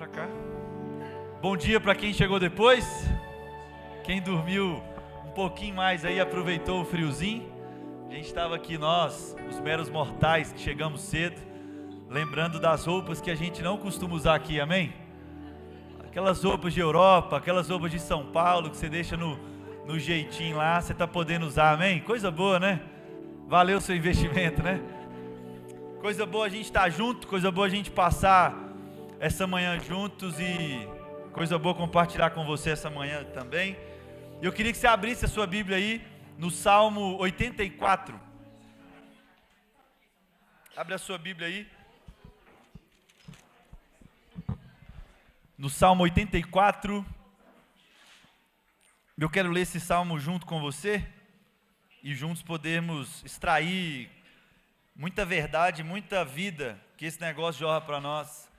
pra cá. Bom dia para quem chegou depois. Quem dormiu um pouquinho mais aí, aproveitou o friozinho. A gente estava aqui, nós, os meros mortais que chegamos cedo, lembrando das roupas que a gente não costuma usar aqui, amém? Aquelas roupas de Europa, aquelas roupas de São Paulo que você deixa no jeitinho lá, você está podendo usar, amém? Coisa boa, né? Valeu o seu investimento, né? Coisa boa a gente estar junto, coisa boa a gente passar essa manhã juntos e coisa boa compartilhar com você essa manhã também. Eu queria que você abrisse a sua Bíblia aí no Salmo 84. Abre a sua Bíblia aí. No Salmo 84. Eu quero ler esse salmo junto com você e juntos podermos extrair muita verdade, muita vida que esse negócio jorra para nós.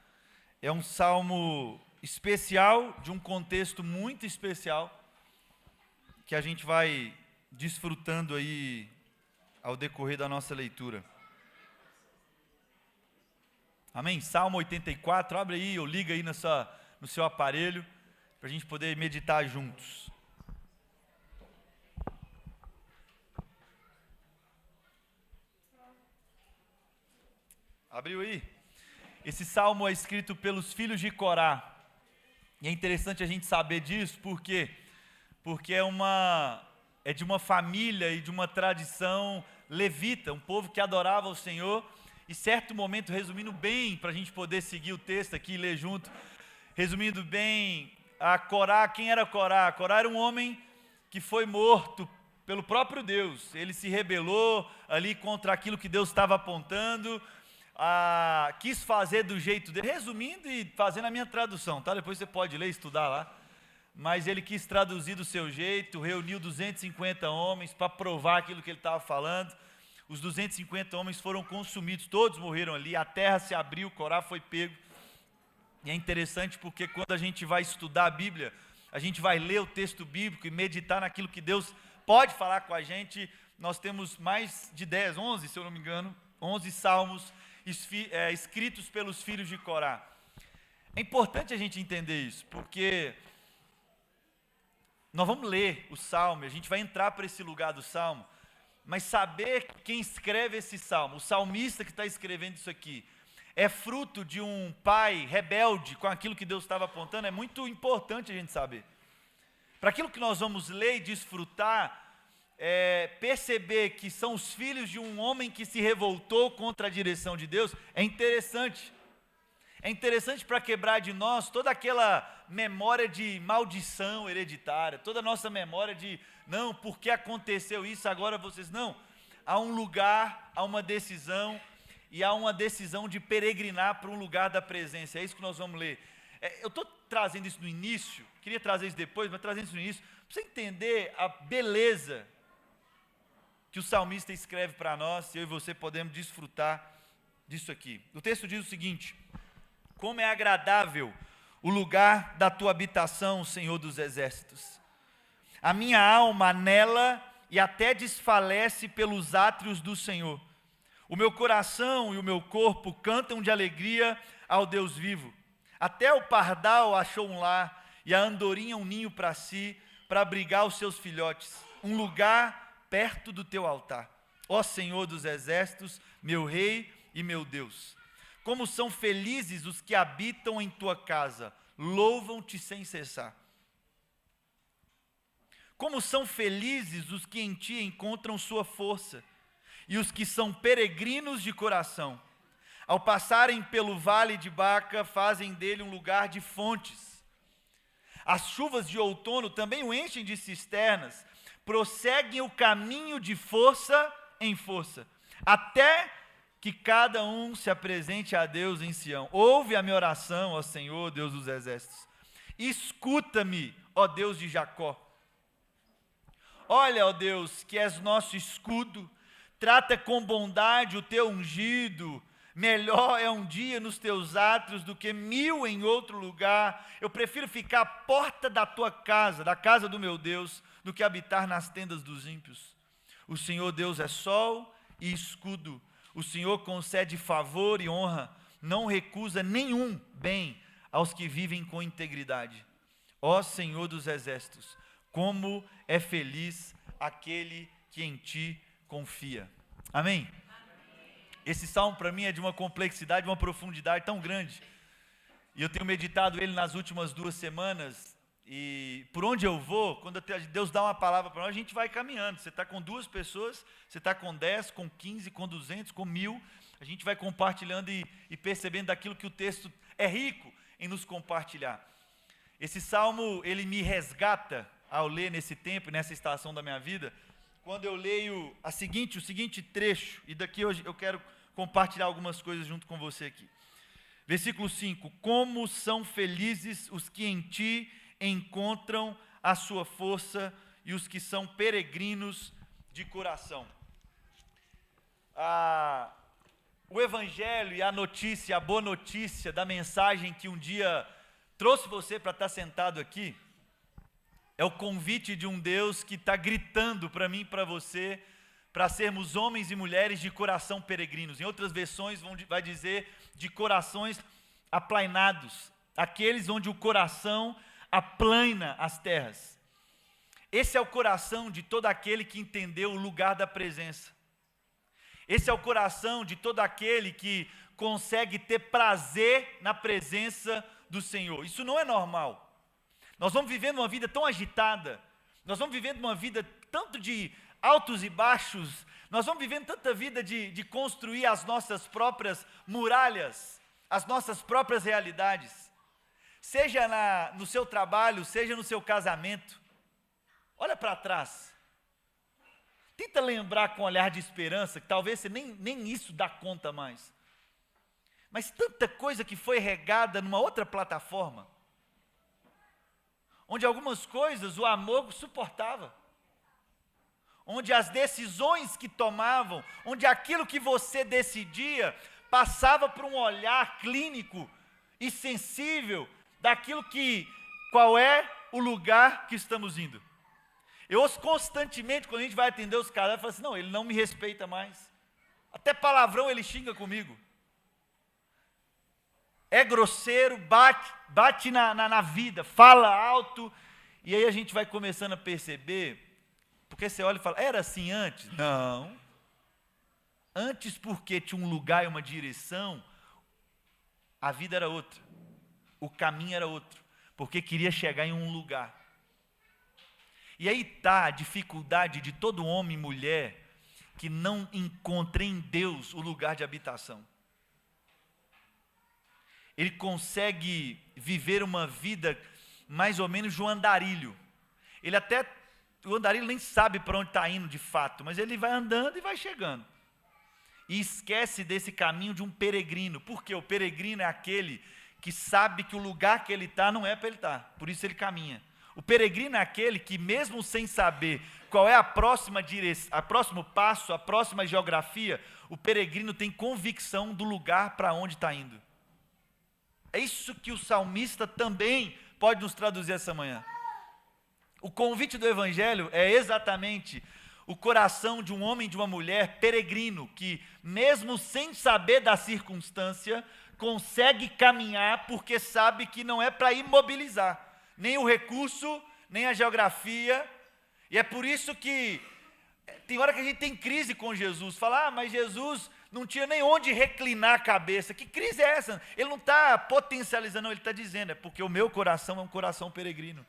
É um salmo especial, de um contexto muito especial, que a gente vai desfrutando aí ao decorrer da nossa leitura. Amém? Salmo 84, abre aí ou liga aí no seu aparelho, para a gente poder meditar juntos. Abriu aí? Esse salmo é escrito pelos filhos de Corá. E é interessante a gente saber disso, porque é de uma família e de uma tradição levita, um povo que adorava o Senhor. E certo momento, resumindo bem, para a gente poder seguir o texto aqui e ler junto, resumindo bem, a Corá, quem era Corá? Corá era um homem que foi morto pelo próprio Deus. Ele se rebelou ali contra aquilo que Deus estava apontando, quis fazer do jeito dele, resumindo e fazendo a minha tradução, tá? Depois você pode ler e estudar lá, mas ele quis traduzir do seu jeito, reuniu 250 homens para provar aquilo que ele estava falando. Os 250 homens foram consumidos, todos morreram ali, a terra se abriu, Corá foi pego. E é interessante porque quando a gente vai estudar a Bíblia, a gente vai ler o texto bíblico e meditar naquilo que Deus pode falar com a gente. Nós temos mais de 11, se eu não me engano, 11 salmos escritos pelos filhos de Corá. É importante a gente entender isso, porque nós vamos ler o salmo, a gente vai entrar para esse lugar do salmo, mas saber quem escreve esse salmo, o salmista que está escrevendo isso aqui, é fruto de um pai rebelde com aquilo que Deus estava apontando, é muito importante a gente saber. Para aquilo que nós vamos ler e desfrutar, perceber que são os filhos de um homem que se revoltou contra a direção de Deus, é interessante. É interessante para quebrar de nós toda aquela memória de maldição hereditária, toda a nossa memória de, não, porque aconteceu isso, agora vocês, não. Há um lugar, há uma decisão, e há uma decisão de peregrinar para um lugar da presença, é isso que nós vamos ler. Eu estou trazendo isso no início, queria trazer isso depois, mas trazendo isso no início, para você entender a beleza que o salmista escreve para nós, e eu e você podemos desfrutar disso aqui. O texto diz o seguinte: como é agradável o lugar da tua habitação, Senhor dos exércitos. A minha alma anela e até desfalece pelos átrios do Senhor. O meu coração e o meu corpo cantam de alegria ao Deus vivo. Até o pardal achou um lar e a andorinha um ninho para si, para abrigar os seus filhotes, um lugar perto do teu altar. Ó Senhor dos exércitos, meu rei e meu Deus. Como são felizes os que habitam em tua casa, louvam-te sem cessar. Como são felizes os que em ti encontram sua força, e os que são peregrinos de coração. Ao passarem pelo vale de Baca, fazem dele um lugar de fontes. As chuvas de outono também o enchem de cisternas, prosseguem o caminho de força em força, até que cada um se apresente a Deus em Sião. Ouve a minha oração, ó Senhor, Deus dos exércitos. Escuta-me, ó Deus de Jacó. Olha, ó Deus, que és nosso escudo, trata com bondade o teu ungido. Melhor é um dia nos teus átrios do que 1000 em outro lugar. Eu prefiro ficar à porta da tua casa, da casa do meu Deus, do que habitar nas tendas dos ímpios. O Senhor Deus é sol e escudo. O Senhor concede favor e honra, não recusa nenhum bem aos que vivem com integridade. Ó Senhor dos exércitos, como é feliz aquele que em ti confia. Amém? Esse salmo para mim é de uma complexidade, uma profundidade tão grande. E eu tenho meditado ele nas últimas 2 semanas. E por onde eu vou, quando Deus dá uma palavra para nós, a gente vai caminhando. Você está com 2 pessoas, você está com 10, com 15, com 200, com 1000. A gente vai compartilhando e percebendo daquilo que o texto é rico em nos compartilhar. Esse salmo, ele me resgata ao ler nesse tempo, nessa estação da minha vida, quando eu leio o seguinte trecho, e daqui hoje eu quero compartilhar algumas coisas junto com você aqui. Versículo 5: como são felizes os que em ti encontram a sua força e os que são peregrinos de coração. O evangelho e a notícia, a boa notícia da mensagem que um dia trouxe você para estar sentado aqui, é o convite de um Deus que está gritando para mim e para você, para sermos homens e mulheres de coração peregrinos. Em outras versões vai dizer de corações aplainados, aqueles onde o coração aplana as terras. Esse é o coração de todo aquele que entendeu o lugar da presença. Esse é o coração de todo aquele que consegue ter prazer na presença do Senhor. Isso não é normal. Nós vamos vivendo uma vida tão agitada, nós vamos vivendo uma vida tanto de altos e baixos, nós vamos vivendo tanta vida de construir as nossas próprias muralhas, as nossas próprias realidades, seja no seu trabalho, seja no seu casamento. Olha para trás, tenta lembrar com um olhar de esperança, que talvez você nem isso dá conta mais, mas tanta coisa que foi regada numa outra plataforma, onde algumas coisas o amor suportava, onde as decisões que tomavam, onde aquilo que você decidia, passava por um olhar clínico e sensível daquilo qual é o lugar que estamos indo. Eu ouço constantemente, quando a gente vai atender os caras, fala assim: não, ele não me respeita mais, até palavrão ele xinga comigo, é grosseiro, bate na vida, fala alto, e aí a gente vai começando a perceber, porque você olha e fala: era assim antes? Não, antes porque tinha um lugar e uma direção, a vida era outra, o caminho era outro, porque queria chegar em um lugar. E aí está a dificuldade de todo homem e mulher que não encontra em Deus o lugar de habitação. Ele consegue viver uma vida mais ou menos de um andarilho. O andarilho nem sabe para onde está indo de fato, mas ele vai andando e vai chegando. E esquece desse caminho de um peregrino, porque o peregrino é aquele que sabe que o lugar que ele está não é para ele estar, por isso ele caminha. O peregrino é aquele que, mesmo sem saber qual é a próxima direção, o próximo passo, a próxima geografia, o peregrino tem convicção do lugar para onde está indo. É isso que o salmista também pode nos traduzir essa manhã. O convite do evangelho é exatamente o coração de um homem e de uma mulher peregrino, que mesmo sem saber da circunstância, consegue caminhar porque sabe que não é para imobilizar nem o recurso, nem a geografia, e é por isso que tem hora que a gente tem crise com Jesus, fala: mas Jesus não tinha nem onde reclinar a cabeça. Que crise é essa? Ele não está potencializando, não, ele está dizendo, é porque o meu coração é um coração peregrino.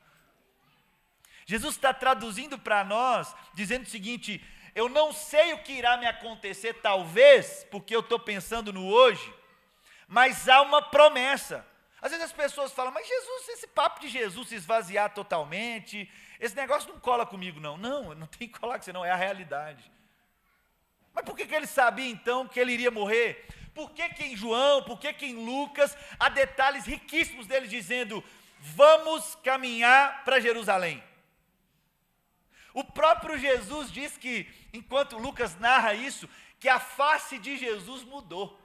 Jesus está traduzindo para nós, dizendo o seguinte: eu não sei o que irá me acontecer, talvez, porque eu estou pensando no hoje, mas há uma promessa. Às vezes as pessoas falam: mas Jesus, esse papo de Jesus se esvaziar totalmente, esse negócio não cola comigo não. Não tem que colar com você não, é a realidade. Mas por que ele sabia então que ele iria morrer? Por que em João, por que em Lucas, há detalhes riquíssimos dele dizendo: vamos caminhar para Jerusalém? O próprio Jesus diz que, enquanto Lucas narra isso, que a face de Jesus mudou.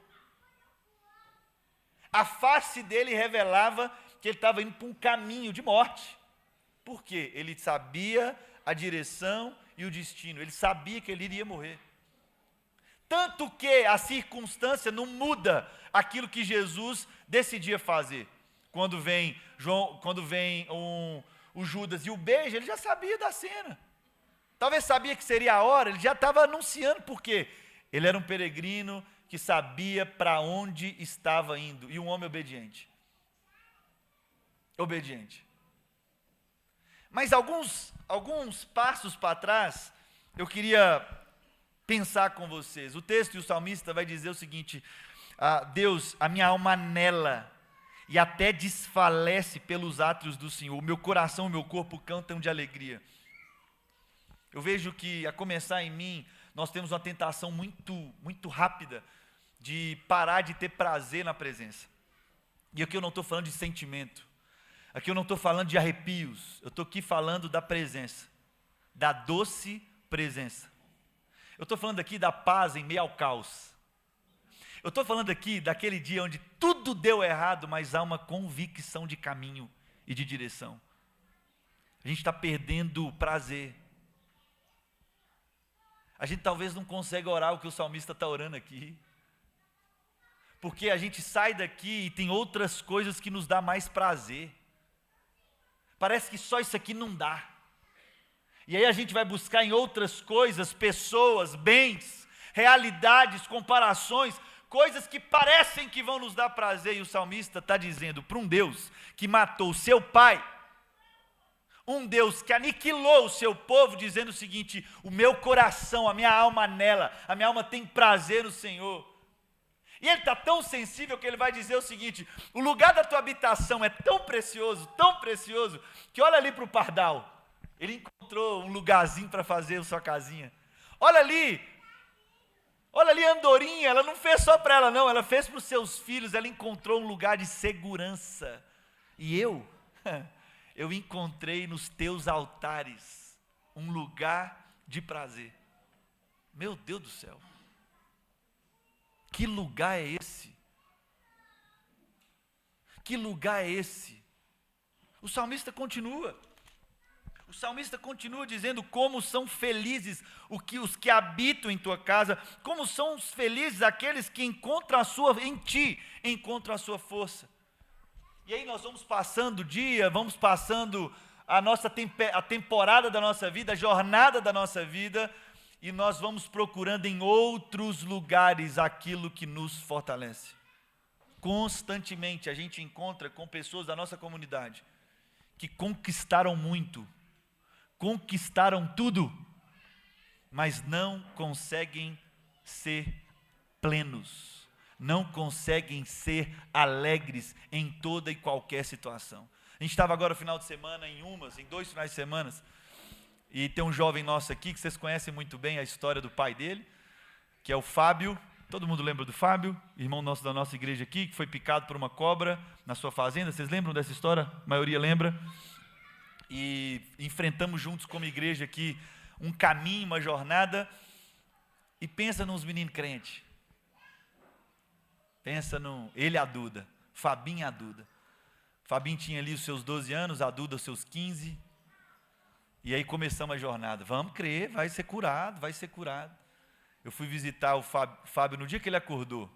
A face dele revelava que ele estava indo para um caminho de morte. Por quê? Ele sabia a direção e o destino, ele sabia que ele iria morrer. Tanto que a circunstância não muda aquilo que Jesus decidia fazer. quando vem o Judas e o beija, ele já sabia da cena. Talvez sabia que seria a hora, ele já estava anunciando por quê. Ele era um peregrino que sabia para onde estava indo, e um homem obediente. Obediente. Mas alguns passos para trás, eu queria pensar com vocês. O texto e o salmista vai dizer o seguinte: Deus, a minha alma anela e até desfalece pelos átrios do Senhor. O meu coração e o meu corpo cantam de alegria. Eu vejo que, a começar em mim, nós temos uma tentação muito rápida de parar de ter prazer na presença. E aqui eu não estou falando de sentimento. Aqui eu não estou falando de arrepios. Eu estou aqui falando da presença. Da doce presença. Eu estou falando aqui da paz em meio ao caos. Eu estou falando aqui daquele dia onde tudo deu errado, mas há uma convicção de caminho e de direção. A gente está perdendo o prazer. A gente talvez não consiga orar o que o salmista está orando aqui. Porque a gente sai daqui e tem outras coisas que nos dá mais prazer. Parece que só isso aqui não dá. E aí a gente vai buscar em outras coisas, pessoas, bens, realidades, comparações, coisas que parecem que vão nos dar prazer. E o salmista está dizendo para um Deus que matou o seu pai, um Deus que aniquilou o seu povo, dizendo o seguinte: o meu coração, a minha alma anela, a minha alma tem prazer no Senhor. E ele está tão sensível que ele vai dizer o seguinte: o lugar da tua habitação é tão precioso, que olha ali para o pardal. Ele encontrou um lugarzinho para fazer a sua casinha. Olha ali a andorinha, ela não fez só para ela não, ela fez para os seus filhos, ela encontrou um lugar de segurança. E eu encontrei nos teus altares um lugar de prazer. Meu Deus do céu. Que lugar é esse? Que lugar é esse? O salmista continua dizendo como são felizes os que habitam em tua casa, como são os felizes aqueles que encontram em ti, encontram a sua força. E aí nós vamos passando o dia, vamos passando a temporada da nossa vida, a jornada da nossa vida, e nós vamos procurando em outros lugares aquilo que nos fortalece. Constantemente a gente encontra com pessoas da nossa comunidade que conquistaram muito, conquistaram tudo, mas não conseguem ser plenos, não conseguem ser alegres em toda e qualquer situação. A gente estava agora no final de semana em 2 finais de semana, e tem um jovem nosso aqui, que vocês conhecem muito bem a história do pai dele, que é o Fábio. Todo mundo lembra do Fábio, irmão nosso da nossa igreja aqui, que foi picado por uma cobra na sua fazenda. Vocês lembram dessa história? A maioria lembra. E enfrentamos juntos como igreja aqui um caminho, uma jornada. E pensa nos meninos crentes. Pensa ele e a Duda, Fabinho e a Duda. Fabinho tinha ali os seus 12 anos, a Duda os seus 15. E aí começamos a jornada. Vamos crer, vai ser curado, vai ser curado. Eu fui visitar o Fábio no dia que ele acordou.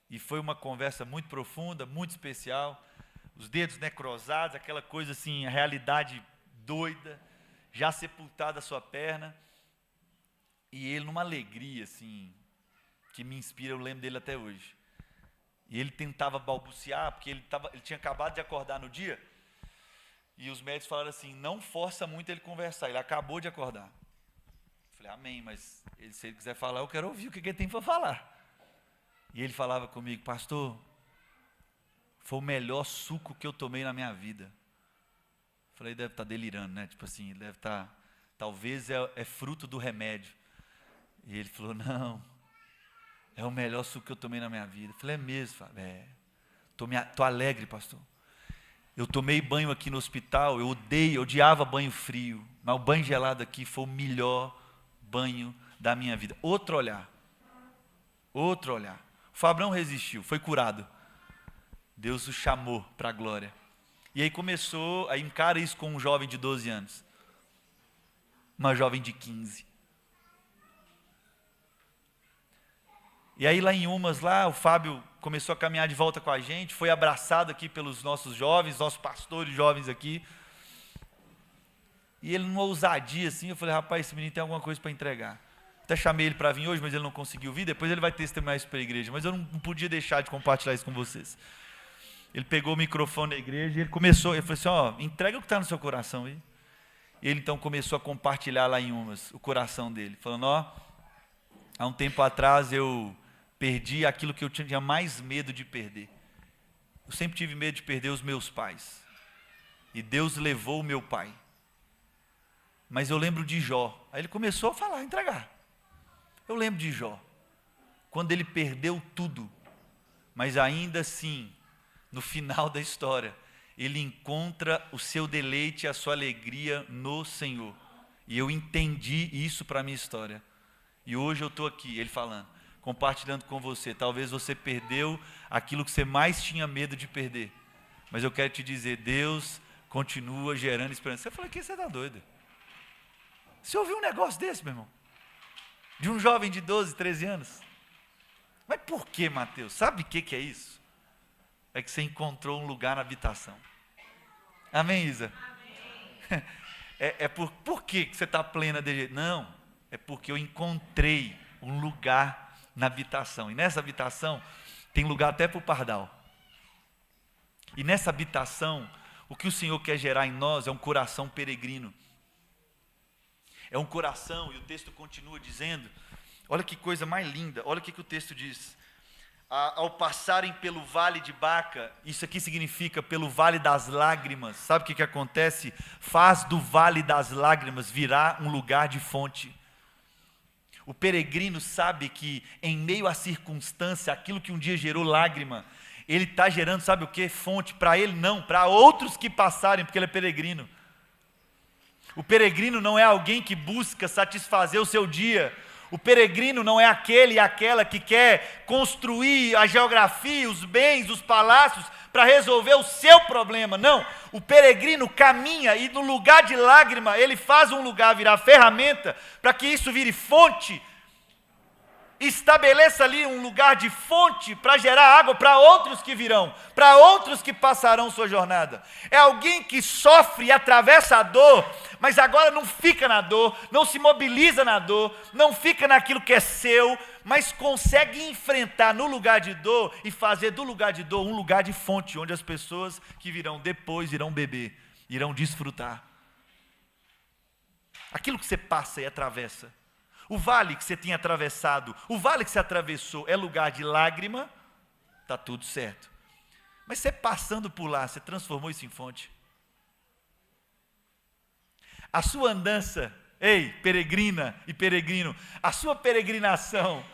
E foi uma conversa muito profunda, muito especial. Os dedos necrosados, aquela coisa assim, a realidade doida, já sepultada a sua perna. E ele numa alegria assim, que me inspira, eu lembro dele até hoje. E ele tentava balbuciar, porque ele tinha acabado de acordar no dia. E os médicos falaram assim: não força muito ele conversar, ele acabou de acordar. Eu falei: amém, mas se ele quiser falar, eu quero ouvir o que ele tem para falar. E ele falava comigo: pastor, foi o melhor suco que eu tomei na minha vida. Eu falei: deve estar delirando, né? Tipo assim, deve estar, talvez é fruto do remédio. E ele falou: não, é o melhor suco que eu tomei na minha vida. Eu falei: é mesmo, Fábio? Estou alegre, pastor. Eu tomei banho aqui no hospital, eu odiava banho frio, mas o banho gelado aqui foi o melhor banho da minha vida. Outro olhar. O Fabrão resistiu, foi curado. Deus o chamou para a glória. E aí começou, aí encara isso com um jovem de 12 anos. Uma jovem de 15. E aí lá em Umas, o Fábio começou a caminhar de volta com a gente, foi abraçado aqui pelos nossos jovens, nossos pastores jovens aqui. E ele, numa ousadia assim, eu falei, rapaz, esse menino tem alguma coisa para entregar. Até chamei ele para vir hoje, mas ele não conseguiu vir, depois ele vai testemunhar isso para a igreja. Mas eu não podia deixar de compartilhar isso com vocês. Ele pegou o microfone da igreja e ele falou assim, entrega o que está no seu coração aí. E ele então começou a compartilhar lá em Umas, o coração dele, falando, há um tempo atrás eu perdi aquilo que eu tinha mais medo de perder. Eu sempre tive medo de perder os meus pais. E Deus levou o meu pai. Mas eu lembro de Jó. Aí ele começou a falar, entregar. Eu lembro de Jó. Quando ele perdeu tudo. Mas ainda assim, no final da história, ele encontra o seu deleite, a sua alegria no Senhor. E eu entendi isso para a minha história. E hoje eu estou aqui, ele falando, compartilhando com você. Talvez você perdeu aquilo que você mais tinha medo de perder. Mas eu quero te dizer, Deus continua gerando esperança. Você fala, que você está doido? Você ouviu um negócio desse, meu irmão? De um jovem de 12, 13 anos? Mas por que, Mateus? Sabe o que é isso? É que você encontrou um lugar na habitação. Amém, Isa? Amém. Por que você está plena de jeito? Não, é porque eu encontrei um lugar na habitação. E nessa habitação tem lugar até para o pardal. E nessa habitação, o que o Senhor quer gerar em nós é um coração peregrino. É um coração, e o texto continua dizendo, olha que coisa mais linda, olha o que o texto diz. Ao passarem pelo vale de Baca, isso aqui significa pelo vale das lágrimas. Sabe o que acontece? Faz do vale das lágrimas virar um lugar de fonte. O peregrino sabe que em meio à circunstância, aquilo que um dia gerou lágrima, ele está gerando, sabe o que? Fonte. Para ele não, para outros que passarem, porque ele é peregrino. O peregrino não é alguém que busca satisfazer o seu dia. O peregrino não é aquele e aquela que quer construir a geografia, os bens, os palácios, para resolver o seu problema. Não, o peregrino caminha e no lugar de lágrima, ele faz um lugar virar ferramenta, para que isso vire fonte. Estabeleça ali um lugar de fonte para gerar água para outros que virão, para outros que passarão sua jornada. É alguém que sofre e atravessa a dor, mas agora não fica na dor, não se mobiliza na dor, não fica naquilo que é seu, mas consegue enfrentar no lugar de dor e fazer do lugar de dor um lugar de fonte, onde as pessoas que virão depois irão beber, irão desfrutar. Aquilo que você passa e atravessa. O vale que você tinha atravessado, o vale que você atravessou é lugar de lágrima, está tudo certo. Mas você passando por lá, você transformou isso em fonte. A sua andança, peregrina e peregrino, a sua peregrinação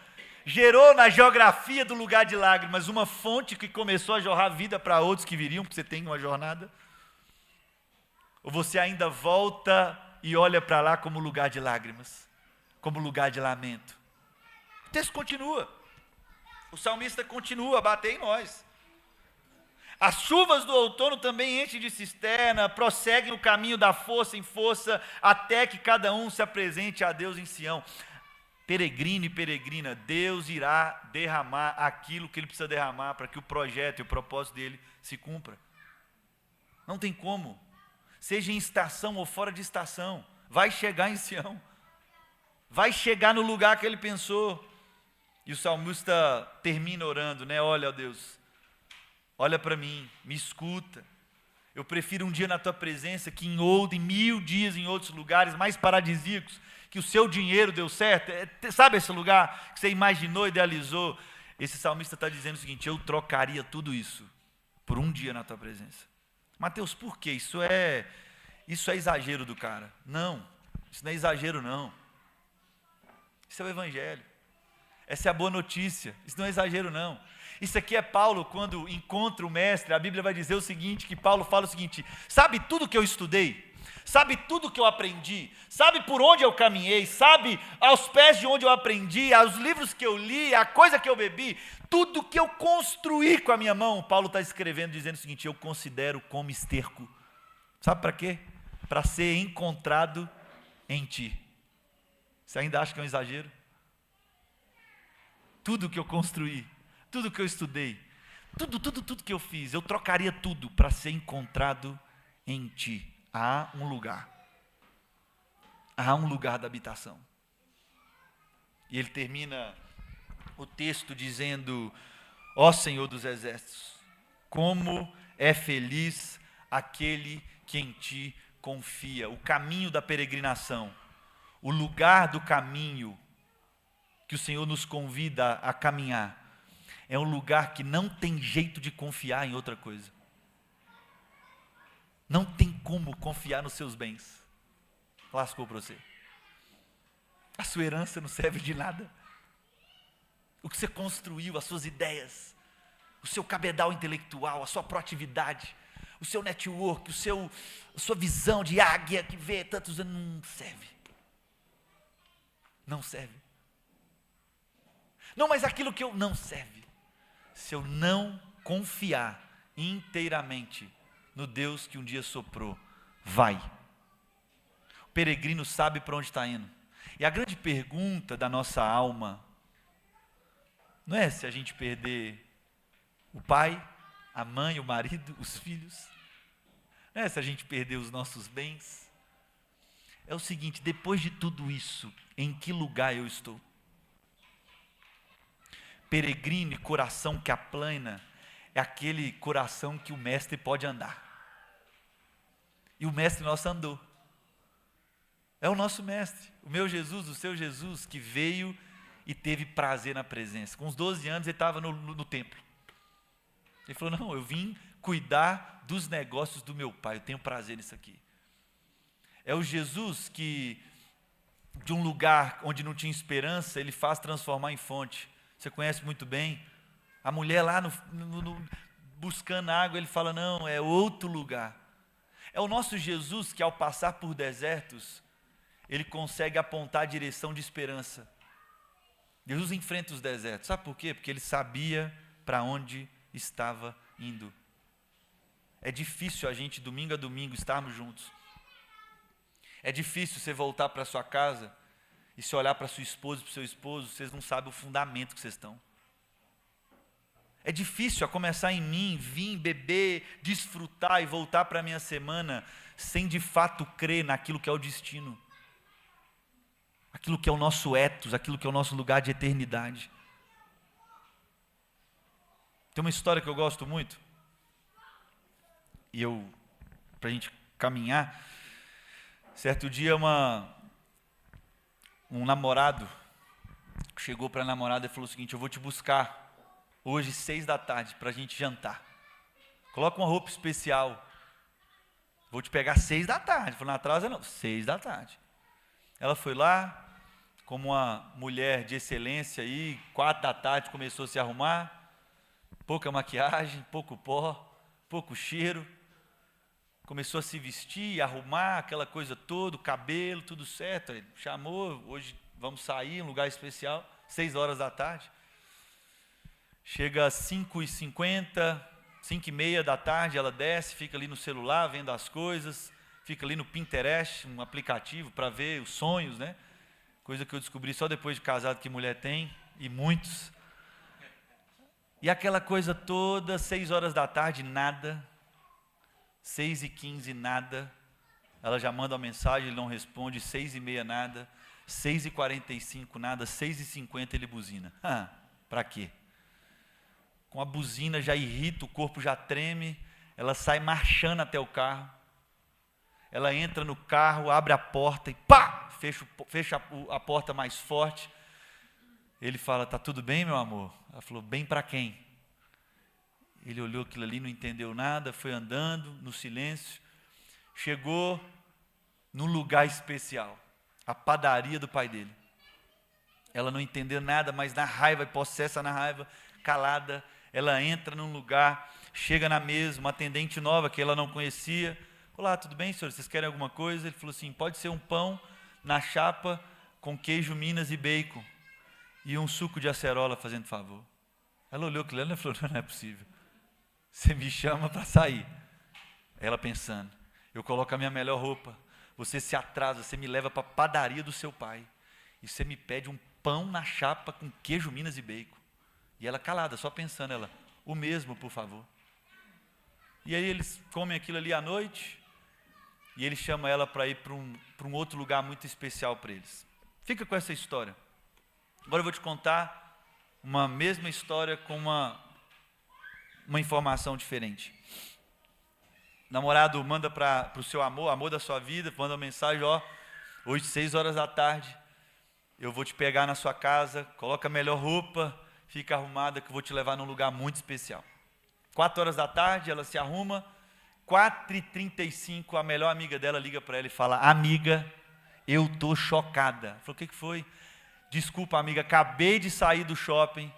gerou na geografia do lugar de lágrimas uma fonte que começou a jorrar vida para outros que viriam, porque você tem uma jornada? Ou você ainda volta e olha para lá como lugar de lágrimas? Como lugar de lamento? O texto continua. O salmista continua a bater em nós. As chuvas do outono também enchem de cisterna, prosseguem o caminho da força em força, até que cada um se apresente a Deus em Sião. Peregrino e peregrina, Deus irá derramar aquilo que Ele precisa derramar para que o projeto e o propósito dEle se cumpra. Não tem como. Seja em estação ou fora de estação, vai chegar em Sião. Vai chegar no lugar que ele pensou. E o salmista termina orando, né? Olha, ó Deus, olha para mim, me escuta. Eu prefiro um dia na tua presença que em 1000 dias em outros lugares mais paradisíacos, que o seu dinheiro deu certo. Sabe esse lugar que você imaginou, idealizou? Esse salmista está dizendo o seguinte: eu trocaria tudo isso por um dia na tua presença. Mateus, por quê? Isso é exagero do cara. Não, isso não é exagero não. Isso é o evangelho. Essa é a boa notícia. Isso não é exagero não. Isso aqui é Paulo quando encontra o mestre. A Bíblia vai dizer o seguinte, que Paulo fala o seguinte: sabe tudo que eu estudei? Sabe tudo que eu aprendi? Sabe por onde eu caminhei? Sabe aos pés de onde eu aprendi? Aos livros que eu li? A coisa que eu bebi? Tudo que eu construí com a minha mão. Paulo está escrevendo dizendo o seguinte: eu considero como esterco. Sabe para quê? Para ser encontrado em ti. Você ainda acha que é um exagero? Tudo que eu construí, tudo que eu estudei, tudo que eu fiz, eu trocaria tudo para ser encontrado em ti. Há um lugar da habitação. E ele termina o texto dizendo: ó Senhor dos exércitos, como é feliz aquele que em ti confia. O caminho da peregrinação, o lugar do caminho que o Senhor nos convida a caminhar, é um lugar que não tem jeito de confiar em outra coisa. Não tem como confiar nos seus bens. Lascou para você. A sua herança não serve de nada. O que você construiu, as suas ideias, o seu cabedal intelectual, a sua proatividade, o seu network, a sua visão de águia que vê tantos anos, não serve. Não serve. Não, mas aquilo que eu não serve. Se eu não confiar inteiramente no Deus que um dia soprou, vai. O peregrino sabe para onde está indo. E a grande pergunta da nossa alma não é se a gente perder o pai, a mãe, o marido, os filhos. Não é se a gente perder os nossos bens. É o seguinte: depois de tudo isso, em que lugar eu estou? Peregrino e coração que aplana é aquele coração que o mestre pode andar. E o mestre nosso andou. É o nosso mestre, o meu Jesus, o seu Jesus, que veio e teve prazer na presença. Com uns 12 anos ele estava no templo. Ele falou: não, eu vim cuidar dos negócios do meu pai, eu tenho prazer nisso aqui. É o Jesus que, de um lugar onde não tinha esperança, ele faz transformar em fonte. Você conhece muito bem. A mulher lá buscando água, ele fala: não, é outro lugar. É o nosso Jesus que, ao passar por desertos, ele consegue apontar a direção de esperança. Jesus enfrenta os desertos. Sabe por quê? Porque ele sabia para onde estava indo. É difícil a gente, domingo a domingo, estarmos juntos. É difícil você voltar para sua casa e se olhar para sua esposa e para o seu esposo, vocês não sabem o fundamento que vocês estão. É difícil, a começar em mim, vir, beber, desfrutar e voltar para a minha semana sem de fato crer naquilo que é o destino. Aquilo que é o nosso ethos, aquilo que é o nosso lugar de eternidade. Tem uma história que eu gosto muito, e para a gente caminhar, certo dia um namorado chegou para a namorada e falou o seguinte: eu vou te buscar hoje 6 da tarde para a gente jantar. Coloca uma roupa especial. Vou te pegar 6 da tarde. Falei: não atrasa não, 6 da tarde. Ela foi lá, como uma mulher de excelência, aí 4 da tarde começou a se arrumar, pouca maquiagem, pouco pó, pouco cheiro, começou a se vestir, arrumar, aquela coisa toda, o cabelo, tudo certo. Ele chamou: hoje vamos sair, um lugar especial, 6 horas da tarde. Chega às 5h50, 5h30 da tarde, ela desce, fica ali no celular vendo as coisas, fica ali no Pinterest, um aplicativo para ver os sonhos, né? Coisa que eu descobri só depois de casado que mulher tem, e muitos. E aquela coisa toda, 6 horas da tarde, nada. 6h15, nada. Ela já manda uma mensagem, ele não responde. 6h30, nada. 6h45, nada. 6h50 ele buzina. Para quê? Com a buzina já irrita, o corpo já treme. Ela sai marchando até o carro. Ela entra no carro, abre a porta e pá! Fecha a porta mais forte. Ele fala: tá tudo bem, meu amor? Ela falou: bem para quem? Ele olhou aquilo ali, não entendeu nada, foi andando no silêncio, chegou num lugar especial, a padaria do pai dele. Ela não entendeu nada, mas na raiva, possessa na raiva, calada, ela entra num lugar, chega na mesa, uma atendente nova que ela não conhecia. Olá, tudo bem, senhor? Vocês querem alguma coisa? Ele falou assim: pode ser um pão na chapa com queijo Minas e bacon e um suco de acerola, fazendo favor. Ela olhou aquilo e falou: não é possível. Você me chama para sair. Ela pensando: eu coloco a minha melhor roupa, você se atrasa, você me leva para a padaria do seu pai e você me pede um pão na chapa com queijo Minas e bacon. E ela calada, só pensando, ela, o mesmo, por favor. E aí eles comem aquilo ali à noite, e ele chama ela para ir para um outro lugar muito especial para eles. Fica com essa história. Agora eu vou te contar uma mesma história com uma informação diferente. O namorado manda para o seu amor da sua vida, manda uma mensagem, ó, hoje 6 horas da tarde, eu vou te pegar na sua casa, coloca a melhor roupa, fica arrumada que eu vou te levar num lugar muito especial. 4 horas da tarde, ela se arruma, 4h35, a melhor amiga dela liga para ela e fala, amiga, eu estou chocada. Falou, o que foi? Desculpa, amiga, acabei de sair do shopping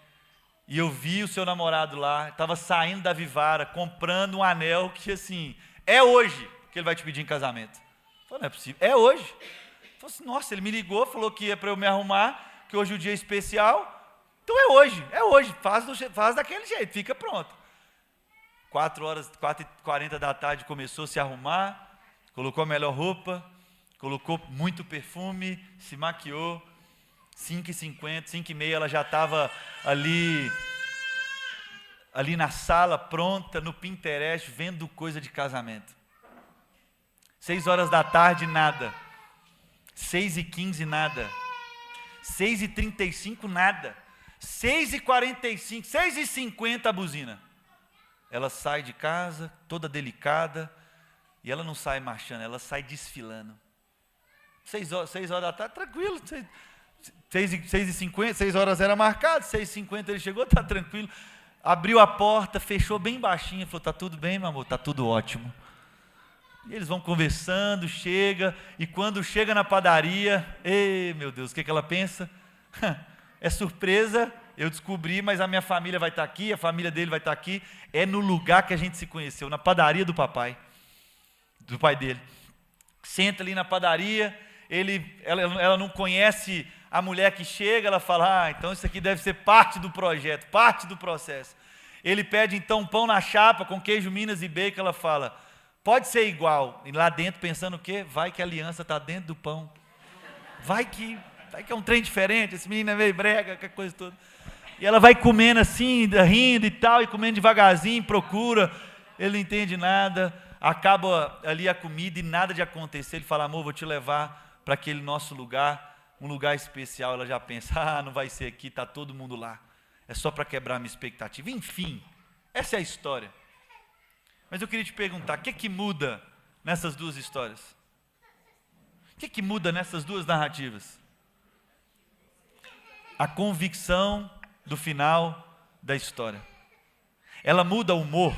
e eu vi o seu namorado lá, estava saindo da Vivara, comprando um anel que, assim, é hoje que ele vai te pedir em casamento. Falei, não é possível, é hoje. Falei assim, nossa, ele me ligou, falou que ia para eu me arrumar, que hoje o dia é especial, então é hoje, faz daquele jeito, fica pronto. 4h40 da tarde começou a se arrumar, colocou a melhor roupa, colocou muito perfume, se maquiou, 5h50, 5h30 ela já estava ali na sala, pronta, no Pinterest, vendo coisa de casamento. 6 horas da tarde, nada. 6h15, nada. 6h35, nada. 6h45, 6h50, a buzina. Ela sai de casa, toda delicada, e ela não sai marchando, ela sai desfilando. 6 horas da tarde, tranquilo. 6h50, 6 horas era marcado, 6h50 ele chegou, tá tranquilo. Abriu a porta, fechou bem baixinho, falou, tá tudo bem, meu amor? Tá tudo ótimo. E eles vão conversando, chega, e quando chega na padaria, meu Deus, o que ela pensa? É surpresa, eu descobri, mas a minha família vai estar aqui, a família dele vai estar aqui, é no lugar que a gente se conheceu, na padaria do pai dele. Senta ali na padaria, ela não conhece a mulher que chega, ela fala, então isso aqui deve ser parte do projeto, parte do processo. Ele pede então um pão na chapa com queijo Minas e bacon, ela fala, pode ser igual. E lá dentro pensando o quê? Vai que a aliança está dentro do pão. Vai que é um trem diferente, esse menino é meio brega, que coisa toda. E ela vai comendo assim, rindo e tal, e comendo devagarzinho, procura, ele não entende nada, acaba ali a comida e nada de acontecer, ele fala, amor, vou te levar para aquele nosso lugar, um lugar especial. Ela já pensa, não vai ser aqui, está todo mundo lá, é só para quebrar minha expectativa. Enfim, essa é a história. Mas eu queria te perguntar, o que muda nessas duas histórias? O que muda nessas duas narrativas? A convicção do final da história. Ela muda o humor,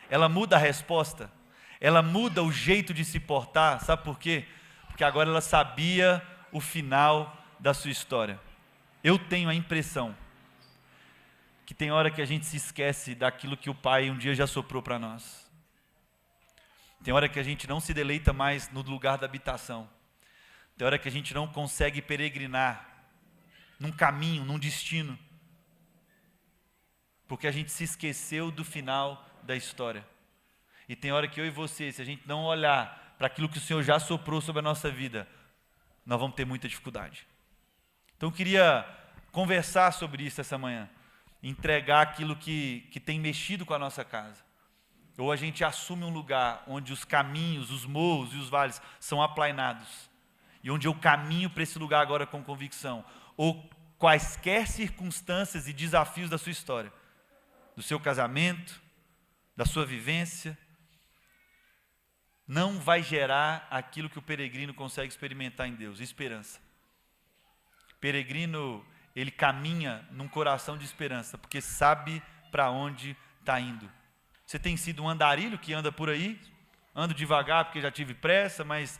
ela muda a resposta, ela muda o jeito de se portar, sabe por quê? Porque agora ela sabia o final da sua história. Eu tenho a impressão que tem hora que a gente se esquece daquilo que o Pai um dia já soprou para nós. Tem hora que a gente não se deleita mais no lugar da habitação. Tem hora que a gente não consegue peregrinar num caminho, num destino, porque a gente se esqueceu do final da história. E tem hora que eu e você, se a gente não olhar para aquilo que o Senhor já soprou sobre a nossa vida, nós vamos ter muita dificuldade. Então eu queria conversar sobre isso essa manhã, entregar aquilo que tem mexido com a nossa casa. Ou a gente assume um lugar onde os caminhos, os morros e os vales são aplainados, e onde eu caminho para esse lugar agora com convicção, ou quaisquer circunstâncias e desafios da sua história, do seu casamento, da sua vivência, não vai gerar aquilo que o peregrino consegue experimentar em Deus, esperança. Peregrino, ele caminha num coração de esperança, porque sabe para onde está indo. Você tem sido um andarilho que anda por aí, ando devagar porque já tive pressa, mas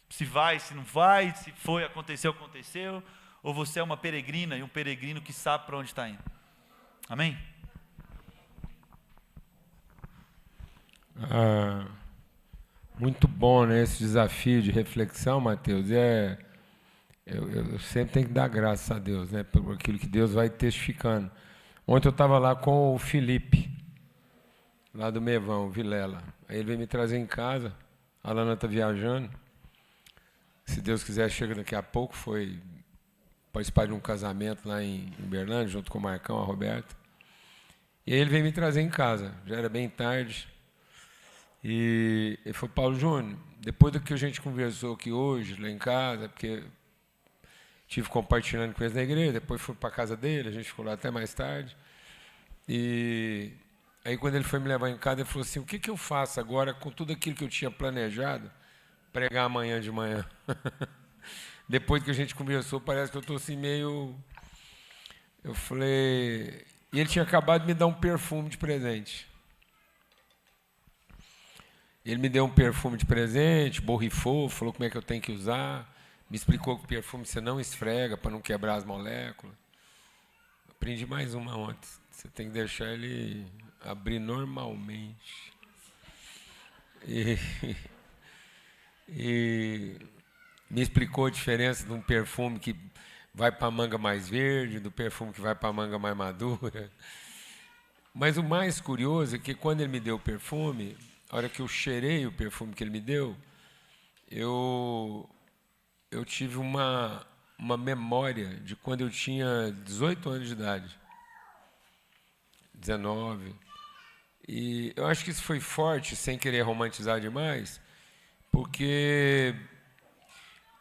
se vai, se não vai, se foi, aconteceu, aconteceu, ou você é uma peregrina e um peregrino que sabe para onde está indo. Amém? Muito bom, né, esse desafio de reflexão, Mateus. Eu sempre tenho que dar graças a Deus, né, por aquilo que Deus vai testificando. Ontem eu estava lá com o Felipe, lá do Mevão, Vilela. Aí ele veio me trazer em casa, a Lana está viajando. Se Deus quiser, chega daqui a pouco. Foi participar de um casamento lá em Uberlândia, junto com o Marcão, a Roberta. E aí ele veio me trazer em casa, já era bem tarde. E ele falou, Paulo Júnior, depois do que a gente conversou aqui hoje, lá em casa, porque tive compartilhando com eles na igreja, depois fui para a casa dele, a gente ficou lá até mais tarde. E aí quando ele foi me levar em casa, ele falou assim, o que eu faço agora com tudo aquilo que eu tinha planejado pregar amanhã de manhã? Depois que a gente conversou, parece que eu estou assim meio... Eu falei... E ele tinha acabado de me dar um perfume de presente. Ele me deu um perfume de presente, borrifou, falou como é que eu tenho que usar, me explicou que o perfume você não esfrega para não quebrar as moléculas. Aprendi mais uma ontem. Você tem que deixar ele abrir normalmente. E me explicou a diferença de um perfume que vai para a manga mais verde, do perfume que vai para a manga mais madura. Mas o mais curioso é que quando ele me deu o perfume, a hora que eu cheirei o perfume que ele me deu, eu tive uma memória de quando eu tinha 18 anos de idade. 19. E eu acho que isso foi forte, sem querer romantizar demais, porque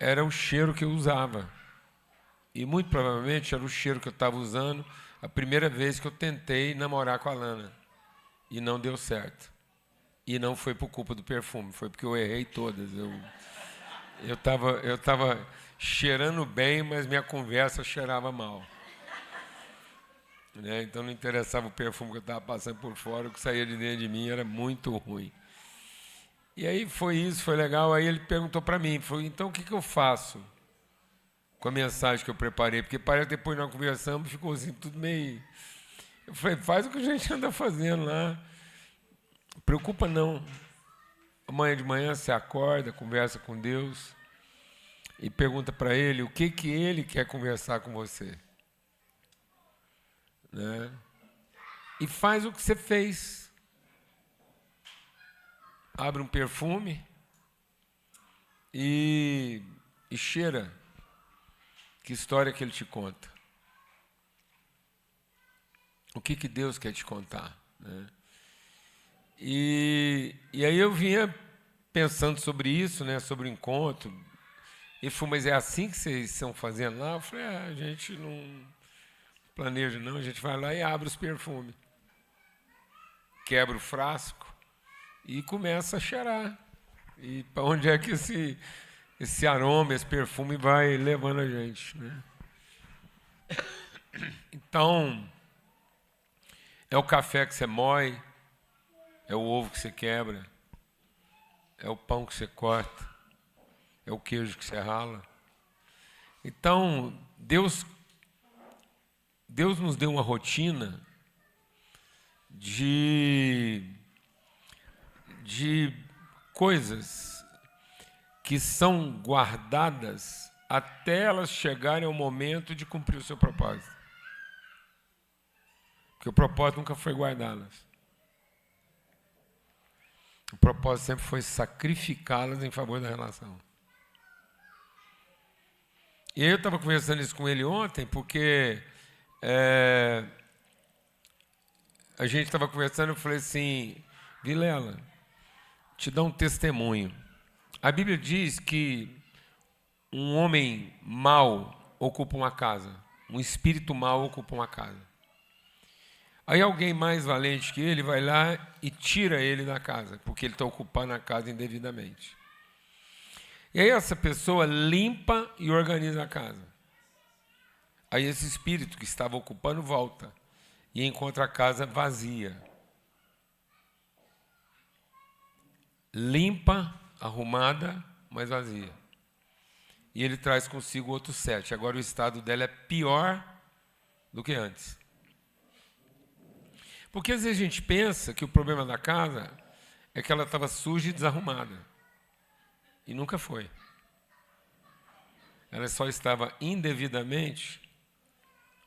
era o cheiro que eu usava. E muito provavelmente era o cheiro que eu estava usando a primeira vez que eu tentei namorar com a Lana. E não deu certo. E não foi por culpa do perfume, foi porque eu errei todas. Eu tava cheirando bem, mas minha conversa cheirava mal. Né? Então não interessava o perfume que eu estava passando por fora, o que saía de dentro de mim era muito ruim. E aí foi isso, foi legal. Aí ele perguntou para mim, falou, então o que eu faço com a mensagem que eu preparei? Porque parece que depois nós conversamos, ficou assim, tudo meio... Eu falei, faz o que a gente anda fazendo lá. Preocupa não. Amanhã de manhã você acorda, conversa com Deus e pergunta para Ele o que Ele quer conversar com você. Né? E faz o que você fez. Abre um perfume e cheira. Que história que Ele te conta? O que Deus quer te contar? Né? E aí eu vinha pensando sobre isso, né, sobre o encontro. Ele falou, mas é assim que vocês estão fazendo lá? Eu falei, a gente não planeja não, a gente vai lá e abre os perfumes. Quebra o frasco e começa a cheirar. E para onde é que esse aroma, esse perfume vai levando a gente? Né? Então, é o café que você moe, é o ovo que você quebra, é o pão que você corta, é o queijo que você rala. Então, Deus nos deu uma rotina de coisas que são guardadas até elas chegarem ao momento de cumprir o seu propósito. Porque o propósito nunca foi guardá-las. O propósito sempre foi sacrificá-las em favor da relação. E aí eu estava conversando isso com ele ontem, porque a gente estava conversando, eu falei assim, Vilela, te dá um testemunho. A Bíblia diz que um homem mau ocupa uma casa, um espírito mau ocupa uma casa. Aí alguém mais valente que ele vai lá e tira ele da casa, porque ele está ocupando a casa indevidamente. E aí essa pessoa limpa e organiza a casa. Aí esse espírito que estava ocupando volta e encontra a casa vazia. Limpa, arrumada, mas vazia. E ele traz consigo outros 7. Agora o estado dela é pior do que antes. Porque às vezes a gente pensa que o problema da casa é que ela estava suja e desarrumada. E nunca foi. Ela só estava indevidamente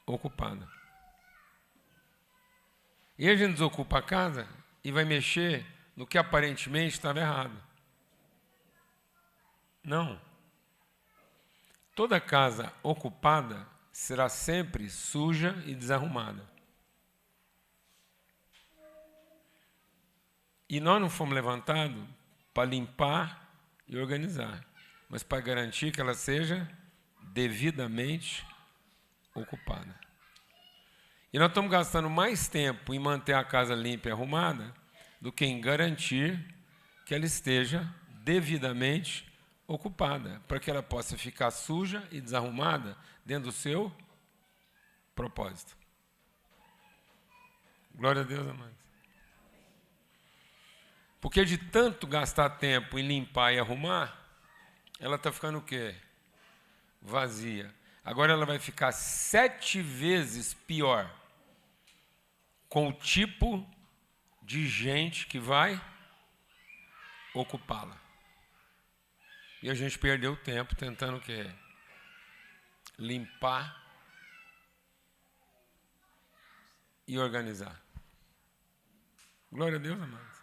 ocupada. E a gente desocupa a casa e vai mexer no que aparentemente estava errado. Não. Toda casa ocupada será sempre suja e desarrumada. E nós não fomos levantados para limpar e organizar, mas para garantir que ela seja devidamente ocupada. E nós estamos gastando mais tempo em manter a casa limpa e arrumada do que em garantir que ela esteja devidamente ocupada, para que ela possa ficar suja e desarrumada dentro do seu propósito. Glória a Deus, amados. Porque de tanto gastar tempo em limpar e arrumar, ela está ficando o quê? Vazia. Agora ela vai ficar 7 vezes pior com o tipo de gente que vai ocupá-la. E a gente perdeu tempo tentando o quê? Limpar e organizar. Glória a Deus, amados.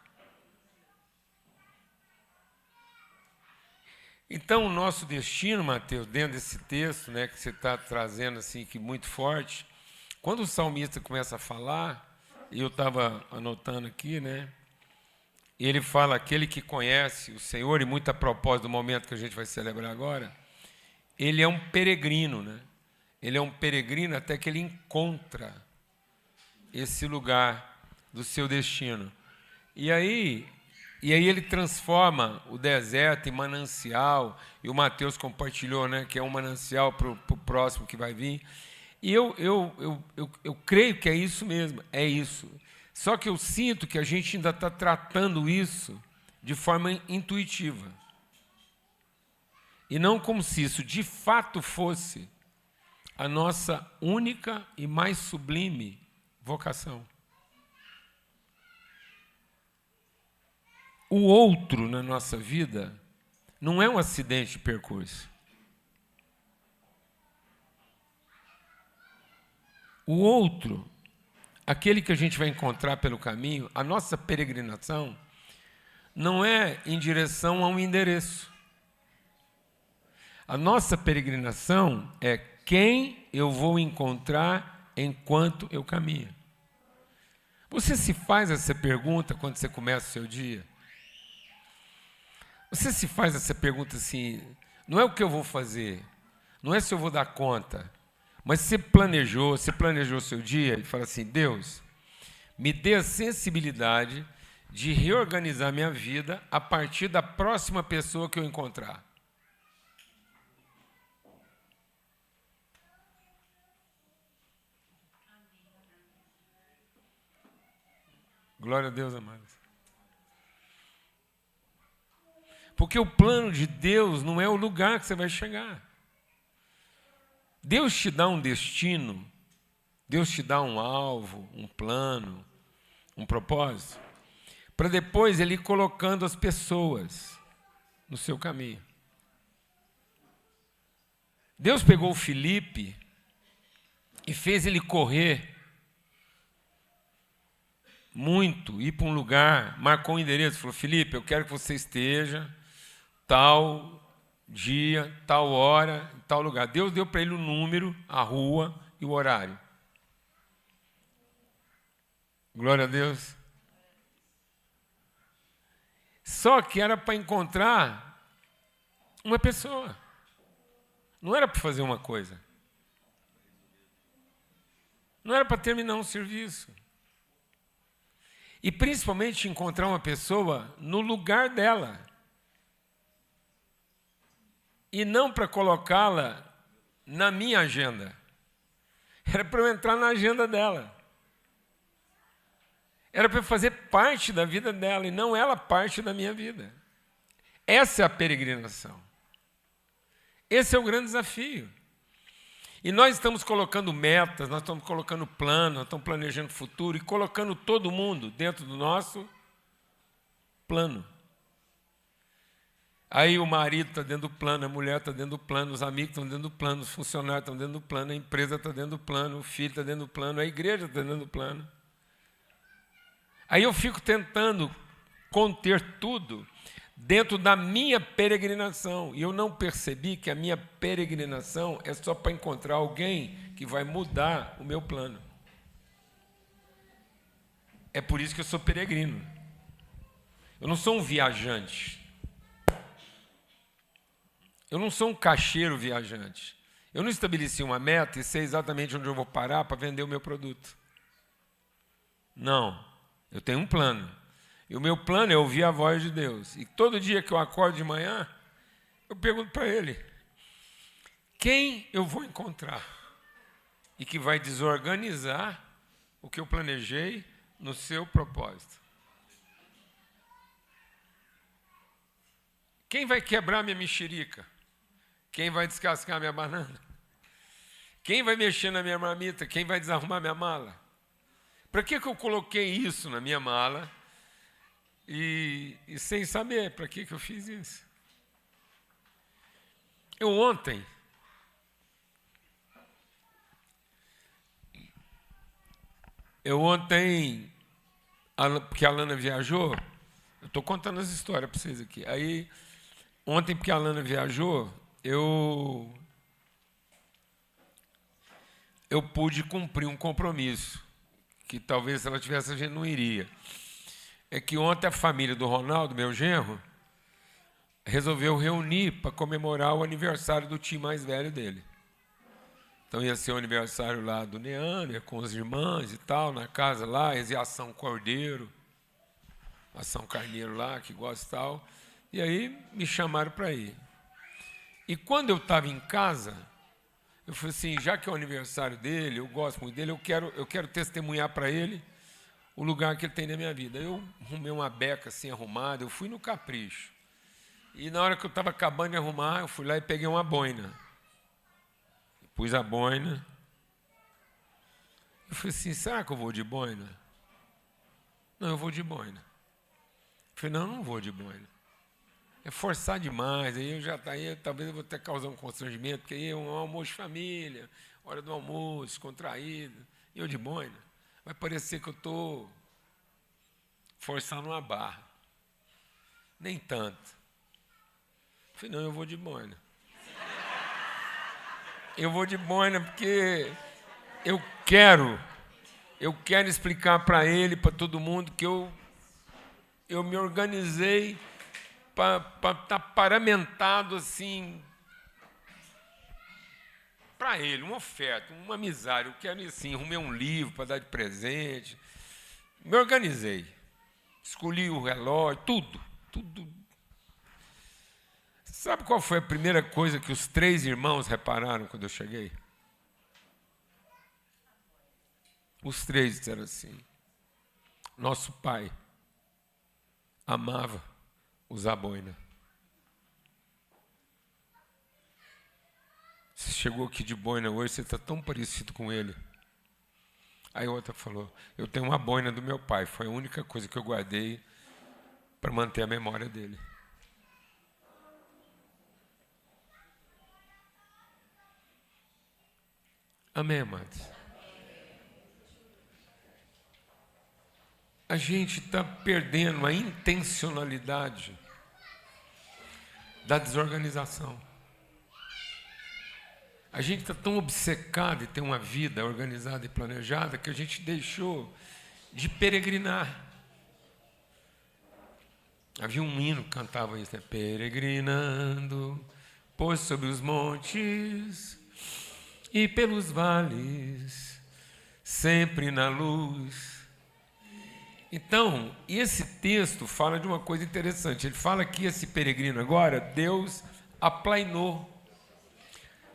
Então, o nosso destino, Mateus, dentro desse texto, né, que você está trazendo assim, que muito forte, quando o salmista começa a falar, e eu estava anotando aqui, né, ele fala, aquele que conhece o Senhor, e muito a propósito do momento que a gente vai celebrar agora, ele é um peregrino, né? Ele é um peregrino até que ele encontra esse lugar do seu destino. E aí ele transforma o deserto em manancial, e o Mateus compartilhou, né, que é um manancial para o próximo que vai vir. E eu creio que é isso mesmo, é isso. Só que eu sinto que a gente ainda está tratando isso de forma intuitiva. E não como se isso de fato fosse a nossa única e mais sublime vocação. O outro na nossa vida não é um acidente de percurso. O outro, aquele que a gente vai encontrar pelo caminho, a nossa peregrinação, não é em direção a um endereço. A nossa peregrinação é quem eu vou encontrar enquanto eu caminho. Você se faz essa pergunta quando você começa o seu dia? Você se faz essa pergunta assim, não é o que eu vou fazer, não é se eu vou dar conta, mas você planejou o seu dia e fala assim, Deus, me dê a sensibilidade de reorganizar minha vida a partir da próxima pessoa que eu encontrar. Glória a Deus, amados. Porque o plano de Deus não é o lugar que você vai chegar. Deus te dá um destino, Deus te dá um alvo, um plano, um propósito, para depois Ele ir colocando as pessoas no seu caminho. Deus pegou o Filipe e fez ele correr muito, ir para um lugar, marcou um endereço, falou, Filipe, eu quero que você esteja tal dia, tal hora, tal lugar. Deus deu para ele o número, a rua e o horário. Glória a Deus. Só que era para encontrar uma pessoa. Não era para fazer uma coisa. Não era para terminar um serviço. E principalmente encontrar uma pessoa no lugar dela. E não para colocá-la na minha agenda. Era para eu entrar na agenda dela. Era para eu fazer parte da vida dela e não ela parte da minha vida. Essa é a peregrinação. Esse é o grande desafio. E nós estamos colocando metas, nós estamos colocando planos, nós estamos planejando o futuro e colocando todo mundo dentro do nosso plano. Aí o marido está dentro do plano, a mulher está dentro do plano, os amigos estão dentro do plano, os funcionários estão dentro do plano, a empresa está dentro do plano, o filho está dentro do plano, a igreja está dentro do plano. Aí eu fico tentando conter tudo dentro da minha peregrinação. E eu não percebi que a minha peregrinação é só para encontrar alguém que vai mudar o meu plano. É por isso que eu sou peregrino. Eu não sou um viajante. Eu não sou um caixeiro viajante. Eu não estabeleci uma meta e sei exatamente onde eu vou parar para vender o meu produto. Não. Eu tenho um plano. E o meu plano é ouvir a voz de Deus. E todo dia que eu acordo de manhã, eu pergunto para Ele: quem eu vou encontrar? E que vai desorganizar o que eu planejei no seu propósito. Quem vai quebrar minha mexerica? Quem vai descascar minha banana? Quem vai mexer na minha marmita? Quem vai desarrumar minha mala? Para que eu coloquei isso na minha mala e sem saber para que eu fiz isso? Eu ontem porque a Lana viajou, eu estou contando as histórias para vocês aqui. Aí, ontem, porque a Lana viajou, eu pude cumprir um compromisso, que talvez se ela tivesse a gente não iria. É que ontem a família do Ronaldo, meu genro, resolveu reunir para comemorar o aniversário do tio mais velho dele. Então ia ser o aniversário lá do Neânia, com as irmãs e tal, na casa lá, eles iam assar um cordeiro, assar um carneiro lá, que gosta e tal. E aí me chamaram para ir. E quando eu estava em casa, eu falei assim, já que é o aniversário dele, eu gosto muito dele, eu quero testemunhar para ele o lugar que ele tem na minha vida. Eu arrumei uma beca assim arrumada, eu fui no capricho. E na hora que eu estava acabando de arrumar, eu fui lá e peguei uma boina. Pus a boina. Eu falei assim, será que eu vou de boina? Não, eu vou de boina. Eu falei, não vou de boina. É forçar demais, aí talvez eu vou até causar um constrangimento, porque aí é um almoço de família, hora do almoço, contraído. E eu de boina. Vai parecer que eu estou forçando uma barra. Nem tanto. Eu falei, não, eu vou de boina. Eu vou de boina porque eu quero explicar para ele, para todo mundo, que eu me organizei para estar paramentado assim, para ele, uma oferta, uma amizade. Eu quero assim, arrumei um livro para dar de presente. Me organizei. Escolhi o relógio, tudo. Sabe qual foi a primeira coisa que os 3 irmãos repararam quando eu cheguei? Os 3 disseram assim: nosso pai amava usar boina. Você chegou aqui de boina hoje, você está tão parecido com ele. Aí outra falou, eu tenho uma boina do meu pai, foi a única coisa que eu guardei para manter a memória dele. Amém, amados? A gente está perdendo a intencionalidade da desorganização. A gente está tão obcecado em ter uma vida organizada e planejada que a gente deixou de peregrinar. Havia um hino que cantava isso, né? Peregrinando, pois sobre os montes e pelos vales, sempre na luz. Então, esse texto fala de uma coisa interessante. Ele fala que esse peregrino agora, Deus aplainou.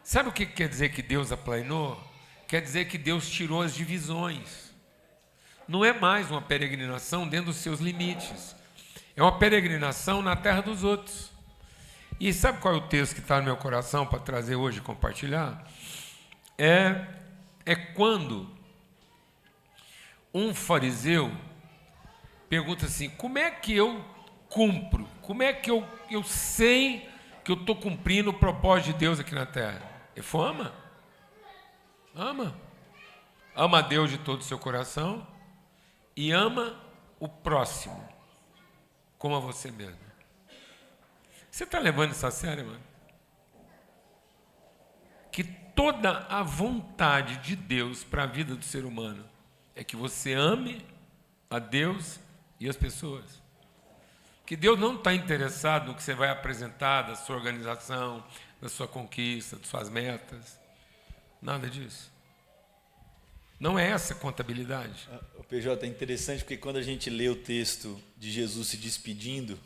Sabe o que quer dizer que Deus aplainou? Quer dizer que Deus tirou as divisões. Não é mais uma peregrinação dentro dos seus limites. É uma peregrinação na terra dos outros. E sabe qual é o texto que está no meu coração para trazer hoje e compartilhar? É quando um fariseu pergunta assim, como é que eu cumpro? Como é que eu sei que eu estou cumprindo o propósito de Deus aqui na terra? Ele falou, ama. Ama a Deus de todo o seu coração e ama o próximo como a você mesmo. Você está levando isso a sério, mano? Que toda a vontade de Deus para a vida do ser humano é que você ame a Deus e as pessoas. que Deus não está interessado no que você vai apresentar, da sua organização, da sua conquista, das suas metas. Nada disso. Não é essa a contabilidade. O PJ, é interessante porque quando a gente lê o texto de Jesus se despedindo,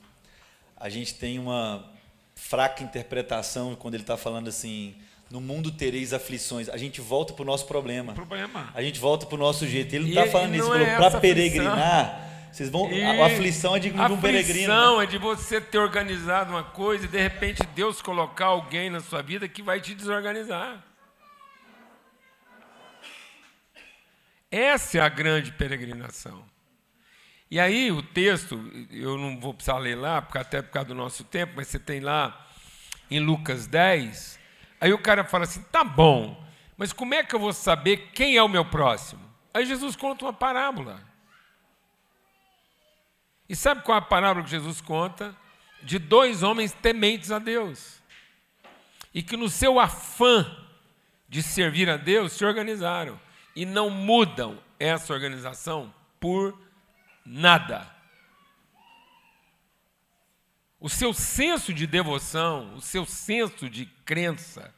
a gente tem uma fraca interpretação quando ele está falando assim, no mundo tereis aflições. A gente volta para o nosso problema. A gente volta para o nosso jeito. Ele não está falando isso, para peregrinar. Vocês vão, a aflição é de um peregrino. A aflição é de você ter organizado uma coisa e de repente Deus colocar alguém na sua vida que vai te desorganizar. Essa é a grande peregrinação. E aí o texto, eu não vou precisar ler lá, até por causa do nosso tempo, mas você tem lá em Lucas 10, aí o cara fala assim, tá bom, mas como é que eu vou saber quem é o meu próximo? Aí Jesus conta uma parábola. E sabe qual é a parábola que Jesus conta? De 2 homens tementes a Deus. E que no seu afã de servir a Deus, se organizaram. E não mudam essa organização por nada. O seu senso de devoção, o seu senso de crença,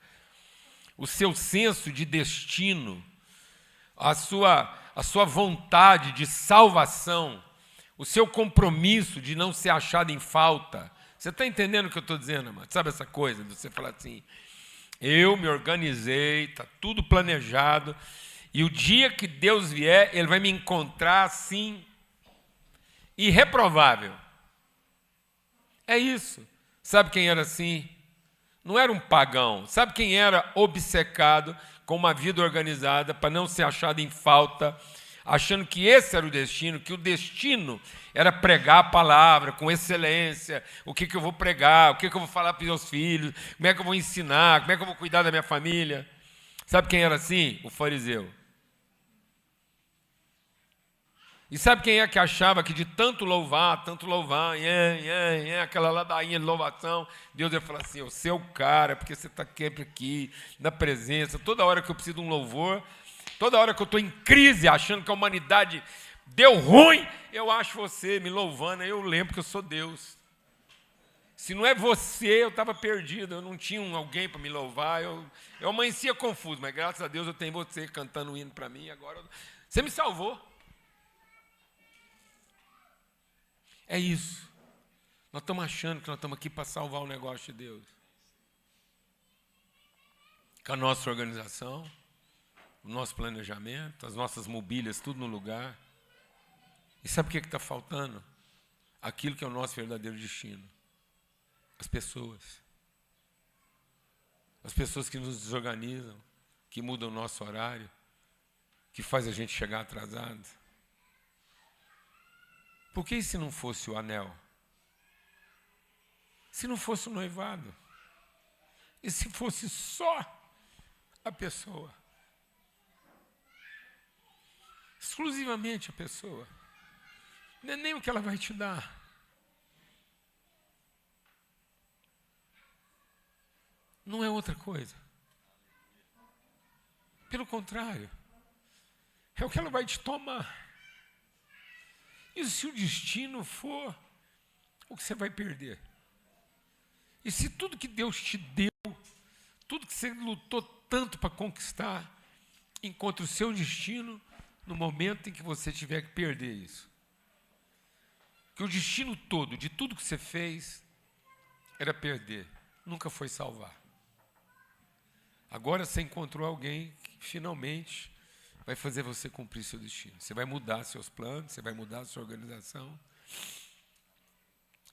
o seu senso de destino, a sua vontade de salvação, o seu compromisso de não ser achado em falta. Você está entendendo o que eu estou dizendo, amado? Sabe essa coisa de você falar assim, eu me organizei, está tudo planejado, e o dia que Deus vier, Ele vai me encontrar assim, irreprovável. É isso. Sabe quem era assim? Não era um pagão. Sabe quem era obcecado com uma vida organizada para não ser achado em falta, achando que esse era o destino, que o destino era pregar a palavra com excelência, o que eu vou pregar, o que eu vou falar para os meus filhos, como é que eu vou ensinar, como é que eu vou cuidar da minha família. Sabe quem era assim? O fariseu. E sabe quem é que achava que de tanto louvar, aquela ladainha de louvação, Deus ia falar assim, você é o cara, porque você está sempre aqui, na presença, toda hora que eu preciso de um louvor, toda hora que eu estou em crise, achando que a humanidade deu ruim, eu acho você me louvando, aí eu lembro que eu sou Deus. Se não é você, eu estava perdido, eu não tinha alguém para me louvar, eu amanhecia confuso, mas graças a Deus eu tenho você cantando um hino para mim, agora você me salvou. É isso. Nós estamos achando que nós estamos aqui para salvar o negócio de Deus. Com a nossa organização, o nosso planejamento, as nossas mobílias, tudo no lugar. E sabe o que está faltando? Aquilo que é o nosso verdadeiro destino. As pessoas. As pessoas que nos desorganizam, que mudam o nosso horário, que faz a gente chegar atrasado. Por que se não fosse o anel? Se não fosse o noivado? E se fosse só a pessoa? Exclusivamente a pessoa. Não é nem o que ela vai te dar. Não é outra coisa. Pelo contrário, é o que ela vai te tomar. E se o destino for o que você vai perder? E se tudo que Deus te deu, tudo que você lutou tanto para conquistar, encontra o seu destino no momento em que você tiver que perder isso? Que o destino todo de tudo que você fez era perder, nunca foi salvar. Agora você encontrou alguém que finalmente vai fazer você cumprir seu destino. Você vai mudar seus planos, você vai mudar a sua organização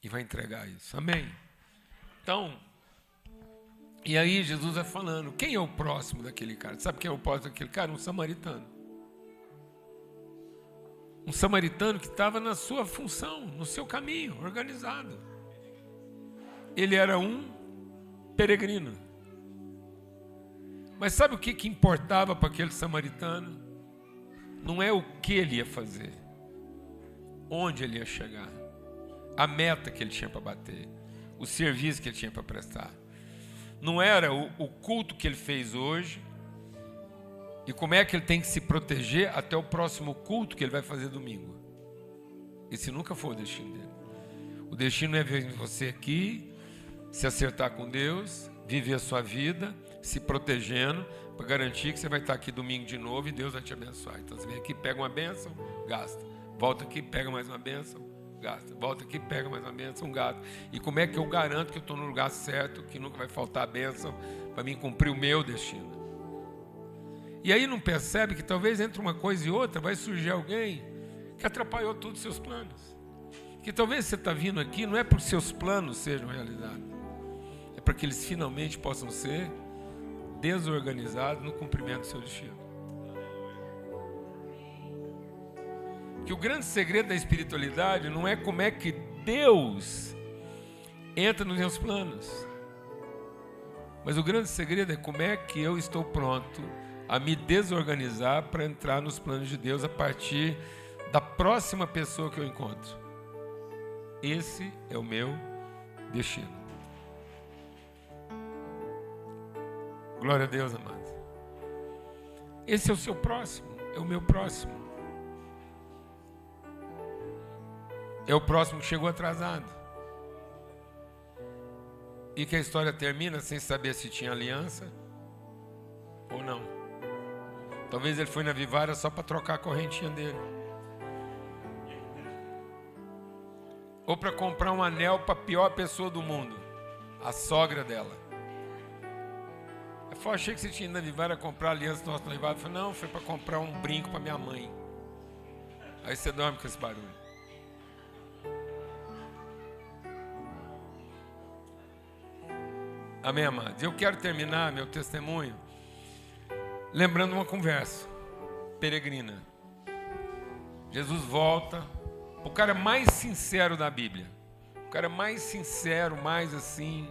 e vai entregar isso. Amém? Então, e aí Jesus vai falando, quem é o próximo daquele cara? Sabe quem é o próximo daquele cara? Um samaritano. Um samaritano que estava na sua função, no seu caminho, organizado. Ele era um peregrino. Mas sabe o que importava para aquele samaritano? Não é o que ele ia fazer, onde ele ia chegar, a meta que ele tinha para bater, o serviço que ele tinha para prestar. Não era o culto que ele fez hoje e como é que ele tem que se proteger até o próximo culto que ele vai fazer domingo. Esse nunca foi o destino dele. O destino é ver você aqui, se acertar com Deus, viver a sua vida, se protegendo, para garantir que você vai estar aqui domingo de novo e Deus vai te abençoar. Então você vem aqui, pega uma bênção, gasta. Volta aqui, pega mais uma bênção, gasta. Volta aqui, pega mais uma bênção, gasta. E como é que eu garanto que eu estou no lugar certo, que nunca vai faltar a bênção para mim cumprir o meu destino? E aí não percebe que talvez entre uma coisa e outra vai surgir alguém que atrapalhou todos os seus planos. Que talvez você está vindo aqui não é porque seus planos sejam realizados, é para que eles finalmente possam ser desorganizados no cumprimento do seu destino. Que o grande segredo da espiritualidade não é como é que Deus entra nos meus planos, mas o grande segredo é como é que eu estou pronto a me desorganizar para entrar nos planos de Deus a partir da próxima pessoa que eu encontro. Esse é o meu destino. Glória a Deus, amado. Esse é o seu próximo, é o meu próximo. É o próximo que chegou atrasado. E que a história termina sem saber se tinha aliança ou não. Talvez ele foi na Vivara só para trocar a correntinha dele. Ou para comprar um anel para a pior pessoa do mundo, a sogra dela. Eu achei que você tinha ido na Vivara comprar aliança do nosso noivado. Eu falei, não, foi para comprar um brinco para minha mãe. Aí você dorme com esse barulho. Amém, amados? Eu quero terminar meu testemunho lembrando uma conversa peregrina. Jesus volta, o cara mais sincero da Bíblia, o cara mais sincero, mais assim.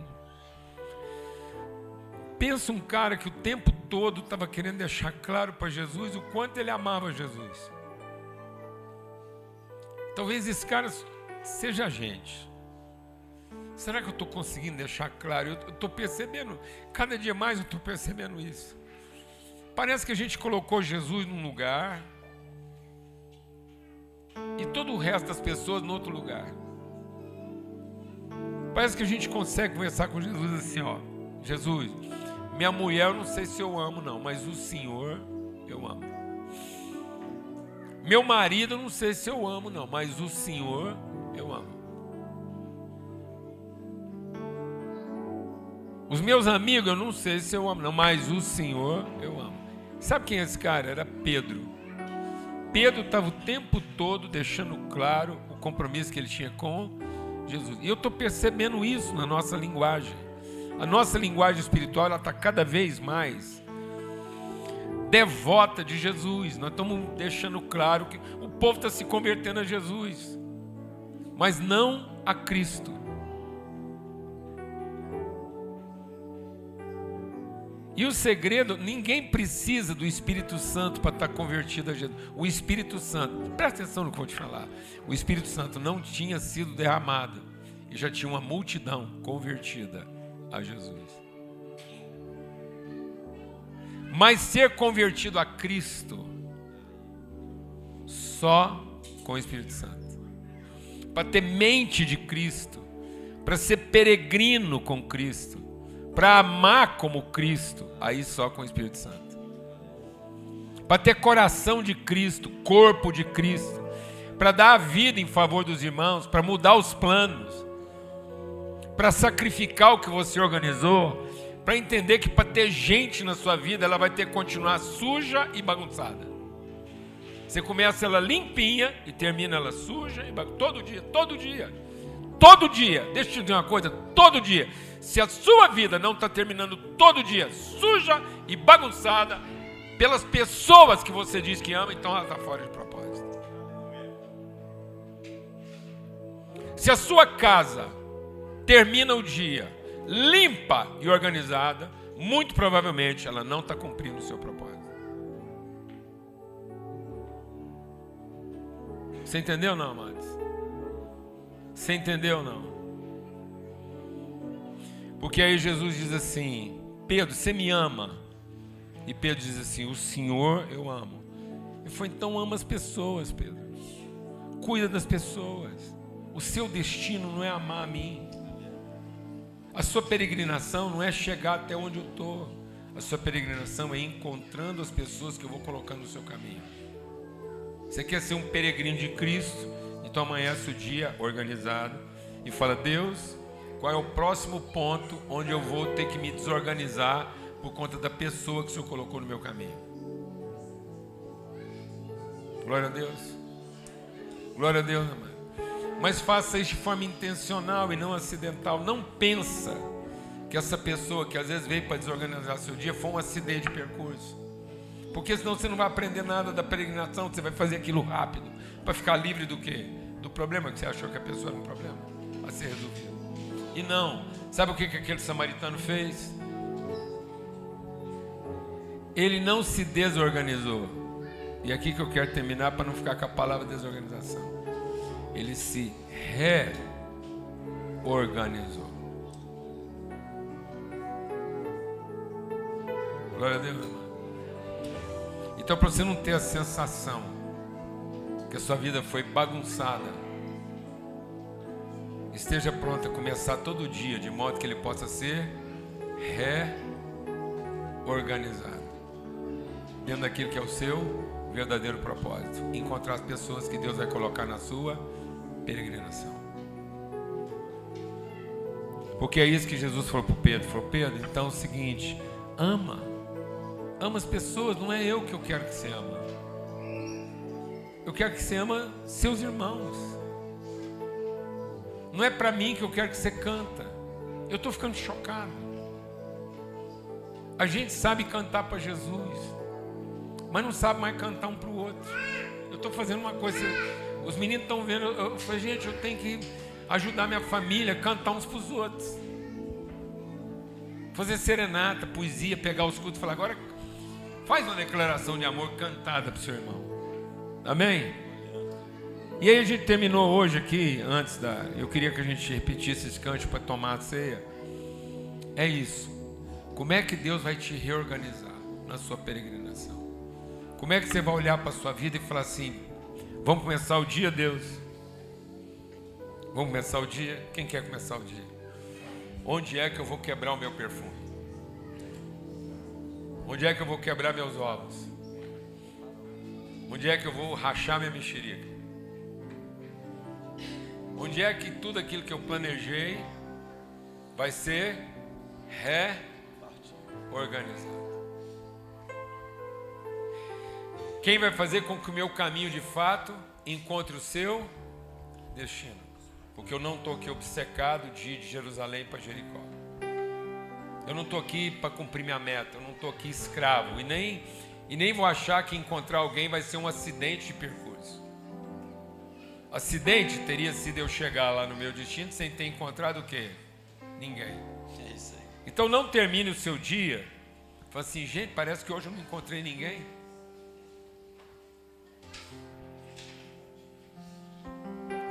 Pensa um cara que o tempo todo estava querendo deixar claro para Jesus o quanto ele amava Jesus. Talvez esse cara seja a gente. Será que eu estou conseguindo deixar claro? Eu estou percebendo, cada dia mais eu estou percebendo isso. Parece que a gente colocou Jesus num lugar e todo o resto das pessoas no outro lugar. Parece que a gente consegue conversar com Jesus assim, ó. Jesus, minha mulher eu não sei se eu amo não, mas o Senhor eu amo. Meu marido eu não sei se eu amo não, mas o Senhor eu amo. Os meus amigos eu não sei se eu amo não, mas o Senhor eu amo. Sabe quem é esse cara? Era Pedro. Pedro estava o tempo todo deixando claro o compromisso que ele tinha com Jesus. E eu estou percebendo isso na nossa linguagem. A nossa linguagem espiritual está cada vez mais devota de Jesus. Nós estamos deixando claro que o povo está se convertendo a Jesus, mas não a Cristo. E o segredo, ninguém precisa do Espírito Santo para estar convertido a Jesus. O Espírito Santo, presta atenção no que eu vou te falar. O Espírito Santo não tinha sido derramado e já tinha uma multidão convertida a Jesus. Mas ser convertido a Cristo só com o Espírito Santo. Para ter mente de Cristo, para ser peregrino com Cristo, para amar como Cristo, aí só com o Espírito Santo. Para ter coração de Cristo, corpo de Cristo, para dar a vida em favor dos irmãos, para mudar os planos, para sacrificar o que você organizou, para entender que para ter gente na sua vida, ela vai ter que continuar suja e bagunçada. Você começa ela limpinha e termina ela suja e bagunçada. Todo dia, todo dia. Todo dia, deixa eu te dizer uma coisa, todo dia. Se a sua vida não está terminando todo dia suja e bagunçada pelas pessoas que você diz que ama, então ela está fora de propósito. Se a sua casa termina o dia limpa e organizada, muito provavelmente ela não está cumprindo o seu propósito. Você entendeu ou não, amados? Você entendeu ou não? Porque aí Jesus diz assim: Pedro, você me ama? E Pedro diz assim: o Senhor eu amo. Ele falou: então ama as pessoas, Pedro. Cuida das pessoas. O seu destino não é amar a mim. A sua peregrinação não é chegar até onde eu estou. A sua peregrinação é encontrando as pessoas que eu vou colocando no seu caminho. Você quer ser um peregrino de Cristo? Então amanhece o dia organizado e fala: Deus, qual é o próximo ponto onde eu vou ter que me desorganizar por conta da pessoa que o Senhor colocou no meu caminho? Glória a Deus. Glória a Deus, amado. Mas faça isso de forma intencional e não acidental. Não pensa que essa pessoa que às vezes veio para desorganizar seu dia foi um acidente de percurso. Porque senão você não vai aprender nada da peregrinação. Você vai fazer aquilo rápido para ficar livre do quê? Do problema que você achou que a pessoa era um problema a ser resolvido. E não. Sabe o que aquele samaritano fez? Ele não se desorganizou. E aqui que eu quero terminar para não ficar com a palavra desorganização. Ele se reorganizou. Glória a Deus, irmão. Então, para você não ter a sensação que a sua vida foi bagunçada, esteja pronto a começar todo dia, de modo que ele possa ser reorganizado dentro daquilo que é o seu verdadeiro propósito. Encontrar as pessoas que Deus vai colocar na sua peregrinação. Porque é isso que Jesus falou para Pedro. Falou: Pedro, então é o seguinte, ama as pessoas. Não é eu que eu quero que você ama. Eu quero que você ama seus irmãos. Não é para mim que eu quero que você canta. Eu estou ficando chocado. A gente sabe cantar para Jesus, mas não sabe mais cantar um para o outro. Eu estou fazendo uma coisa, os meninos estão vendo, eu falei: gente, eu tenho que ajudar minha família a cantar uns para os outros. Fazer serenata, poesia, pegar os cultos e falar: agora faz uma declaração de amor cantada para o seu irmão. Amém? E aí a gente terminou hoje aqui, eu queria que a gente repetisse esse cântico para tomar a ceia. É isso. Como é que Deus vai te reorganizar na sua peregrinação? Como é que você vai olhar para a sua vida e falar assim: vamos começar o dia, Deus? Vamos começar o dia? Quem quer começar o dia? Onde é que eu vou quebrar o meu perfume? Onde é que eu vou quebrar meus ovos? Onde é que eu vou rachar minha mexerica? Onde é que tudo aquilo que eu planejei vai ser reorganizado? Quem vai fazer com que o meu caminho de fato encontre o seu destino? Porque eu não estou aqui obcecado de ir de Jerusalém para Jericó. Eu não estou aqui para cumprir minha meta. Eu não estou aqui escravo. E nem vou achar que encontrar alguém vai ser um acidente de percurso. Acidente teria sido eu chegar lá no meu destino sem ter encontrado o quê? Ninguém. É isso aí. Então não termine o seu dia falando assim: gente, parece que hoje eu não encontrei ninguém.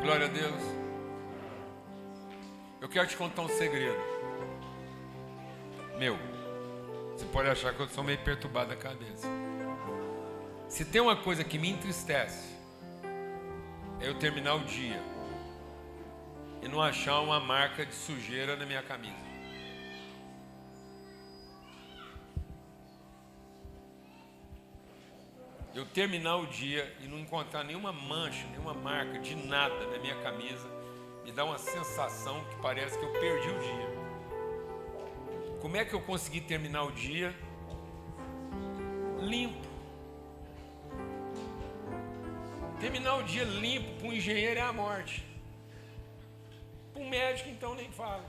Glória a Deus. Eu quero te contar um segredo meu. Você pode achar que eu sou meio perturbado da cabeça. Se tem uma coisa que me entristece, é eu terminar o dia e não achar uma marca de sujeira na minha camisa. Eu terminar o dia e não encontrar nenhuma mancha, nenhuma marca de nada na minha camisa, me dá uma sensação que parece que eu perdi o dia. Como é que eu consegui terminar o dia limpo? Terminar o dia limpo para um engenheiro é a morte. Para um médico, então, nem fala.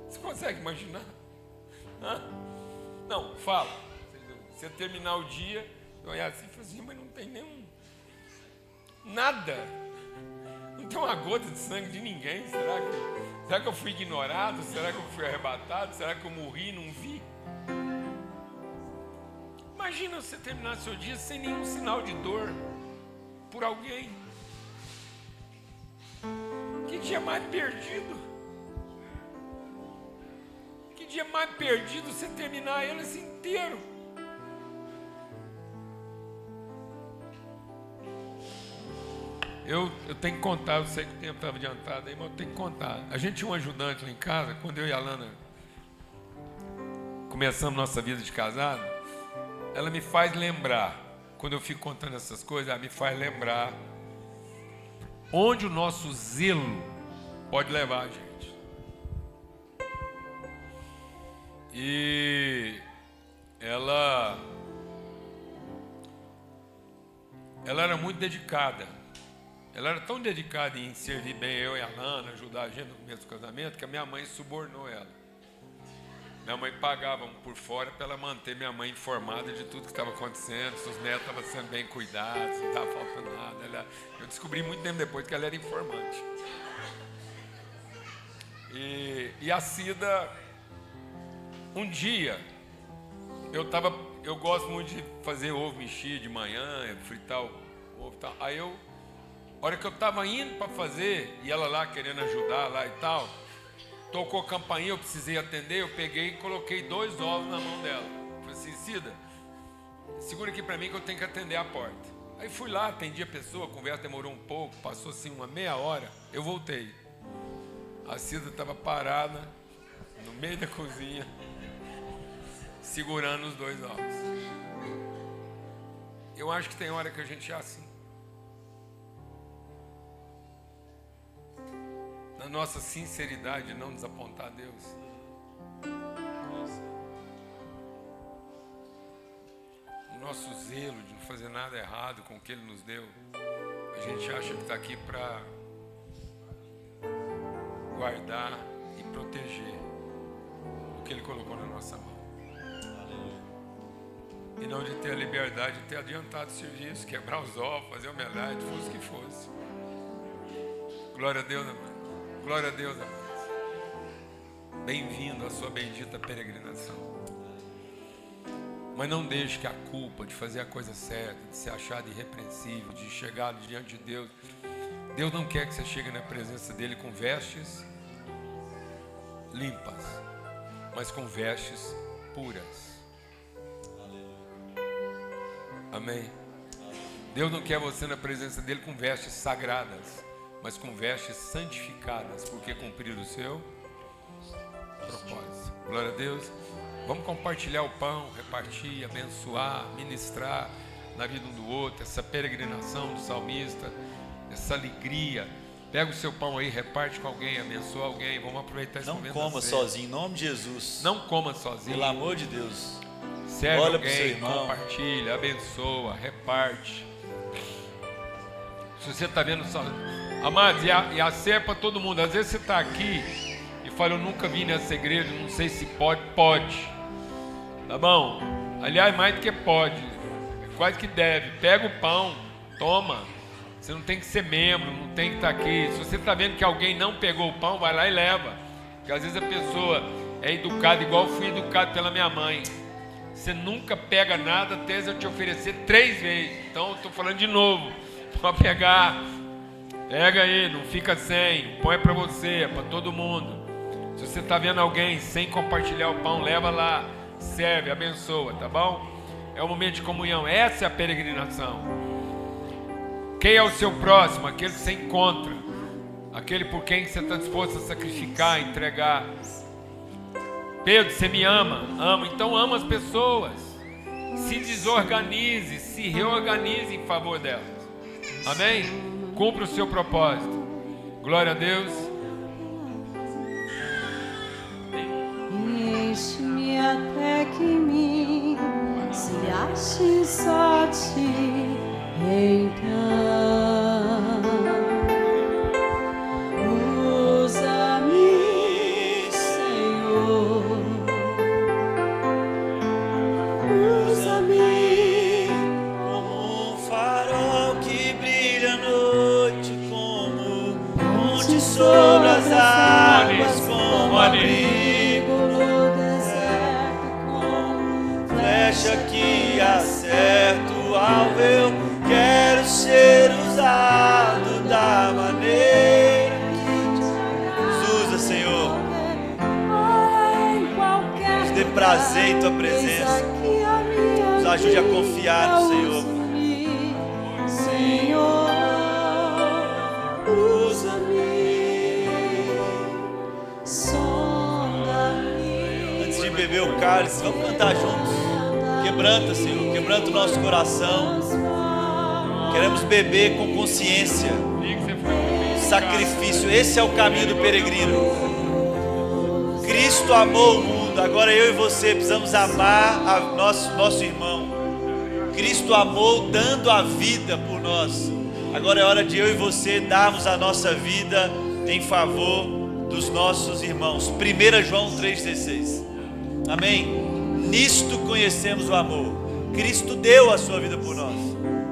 Você consegue imaginar? Hã? Não, fala. Você terminar o dia, olhar assim e falar assim: mas não tem nenhum... nada. Não tem uma gota de sangue de ninguém. Será que eu fui ignorado? Será que eu fui arrebatado? Será que eu morri e não vi? Imagina você terminar seu dia sem nenhum sinal de dor por alguém. Que dia mais perdido. Que dia mais perdido você terminar ele assim inteiro. Eu tenho que contar, eu sei que o tempo estava adiantado aí, mas eu tenho que contar. A gente tinha um ajudante lá em casa, quando eu e a Alana começamos nossa vida de casado, ela me faz lembrar, quando eu fico contando essas coisas, ela me faz lembrar onde o nosso zelo pode levar a gente. E ela era muito dedicada. Ela era tão dedicada em servir bem eu e a Lana, ajudar a gente no começo do casamento, que a minha mãe subornou ela. Minha mãe pagava por fora para ela manter minha mãe informada de tudo que estava acontecendo, se os netos estavam sendo bem cuidados, se não estava faltando nada. Eu descobri muito tempo depois que ela era informante. E a Cida, um dia, eu gosto muito de fazer ovo mexido de manhã, fritar o ovo e tal. Aí a hora que eu estava indo para fazer, e ela lá querendo ajudar lá e tal, tocou a campainha, eu precisei atender, eu peguei e coloquei 2 ovos na mão dela. Falei assim, Cida, segura aqui para mim que eu tenho que atender a porta. Aí fui lá, atendi a pessoa, a conversa demorou um pouco, passou assim uma meia hora, eu voltei. A Cida estava parada no meio da cozinha, segurando os 2 ovos. Eu acho que tem hora que a gente é assim. Na nossa sinceridade de não desapontar a Deus. No nosso zelo de não fazer nada errado com o que Ele nos deu. A gente acha que está aqui para guardar e proteger o que Ele colocou na nossa mão. E não de ter a liberdade de ter adiantado o serviço, quebrar os ovos, fazer omelete, fosse o que fosse. Glória a Deus, amado. Glória a Deus, amados. Bem-vindo à sua bendita peregrinação. Mas não deixe que a culpa de fazer a coisa certa, de ser achado irrepreensível, de chegar diante de Deus. Deus não quer que você chegue na presença dEle com vestes limpas, mas com vestes puras. Amém? Deus não quer você na presença dEle com vestes sagradas, mas com vestes santificadas, porque cumprir o seu propósito. Glória a Deus. Vamos compartilhar o pão, repartir, abençoar, ministrar na vida um do outro, essa peregrinação do salmista, essa alegria. Pega o seu pão aí, reparte com alguém, abençoa alguém. Vamos aproveitar esse momento. Não coma sozinho, em nome de Jesus. Não coma sozinho. Pelo amor de Deus. Serve olha alguém, compartilha, abençoa, reparte. Se você está vendo só... Amados, e a ceia é para todo mundo. Às vezes você está aqui e fala, eu nunca vim nessa igreja, não sei se pode. Pode. Tá bom? Aliás, mais do que pode. Quase que deve. Pega o pão, toma. Você não tem que ser membro, não tem que estar aqui. Se você está vendo que alguém não pegou o pão, vai lá e leva. Porque às vezes a pessoa é educada igual eu fui educado pela minha mãe. Você nunca pega nada até eu te oferecer 3 vezes. Então eu estou falando de novo. Para pegar... Pega aí, não fica sem, põe para você, é para todo mundo. Se você está vendo alguém sem compartilhar o pão, leva lá, serve, abençoa, tá bom? É o momento de comunhão, essa é a peregrinação. Quem é o seu próximo? Aquele que você encontra, aquele por quem você está disposto a sacrificar, entregar. Pedro, você me ama? Amo, então ama as pessoas. Se desorganize, se reorganize em favor delas. Amém? Cumpra o seu propósito. Glória a Deus. Enche-me até que mim se ache só ti, então usa-me, Senhor, usa-me como um farol que brilha à noite, como ponte sobre as águas, como abrigo no deserto, como flecha que acerta o alvo. Eu quero ser usado da maneira que te usa, Senhor. Nos dê prazer em tua presença. Nos ajude a confiar no Senhor. Senhor, usa-me, sonda-me. Antes de beber o cálice, vamos cantar juntos. Quebranta, Senhor, quebranta o nosso coração. Queremos beber com consciência. Sacrifício, esse é o caminho do peregrino. Cristo amou o mundo, agora eu e você precisamos amar nosso irmão. Cristo amou dando a vida por nós. Agora é hora de eu e você darmos a nossa vida em favor dos nossos irmãos. 1 João 3,16. Amém? Nisto conhecemos o amor. Cristo deu a sua vida por nós.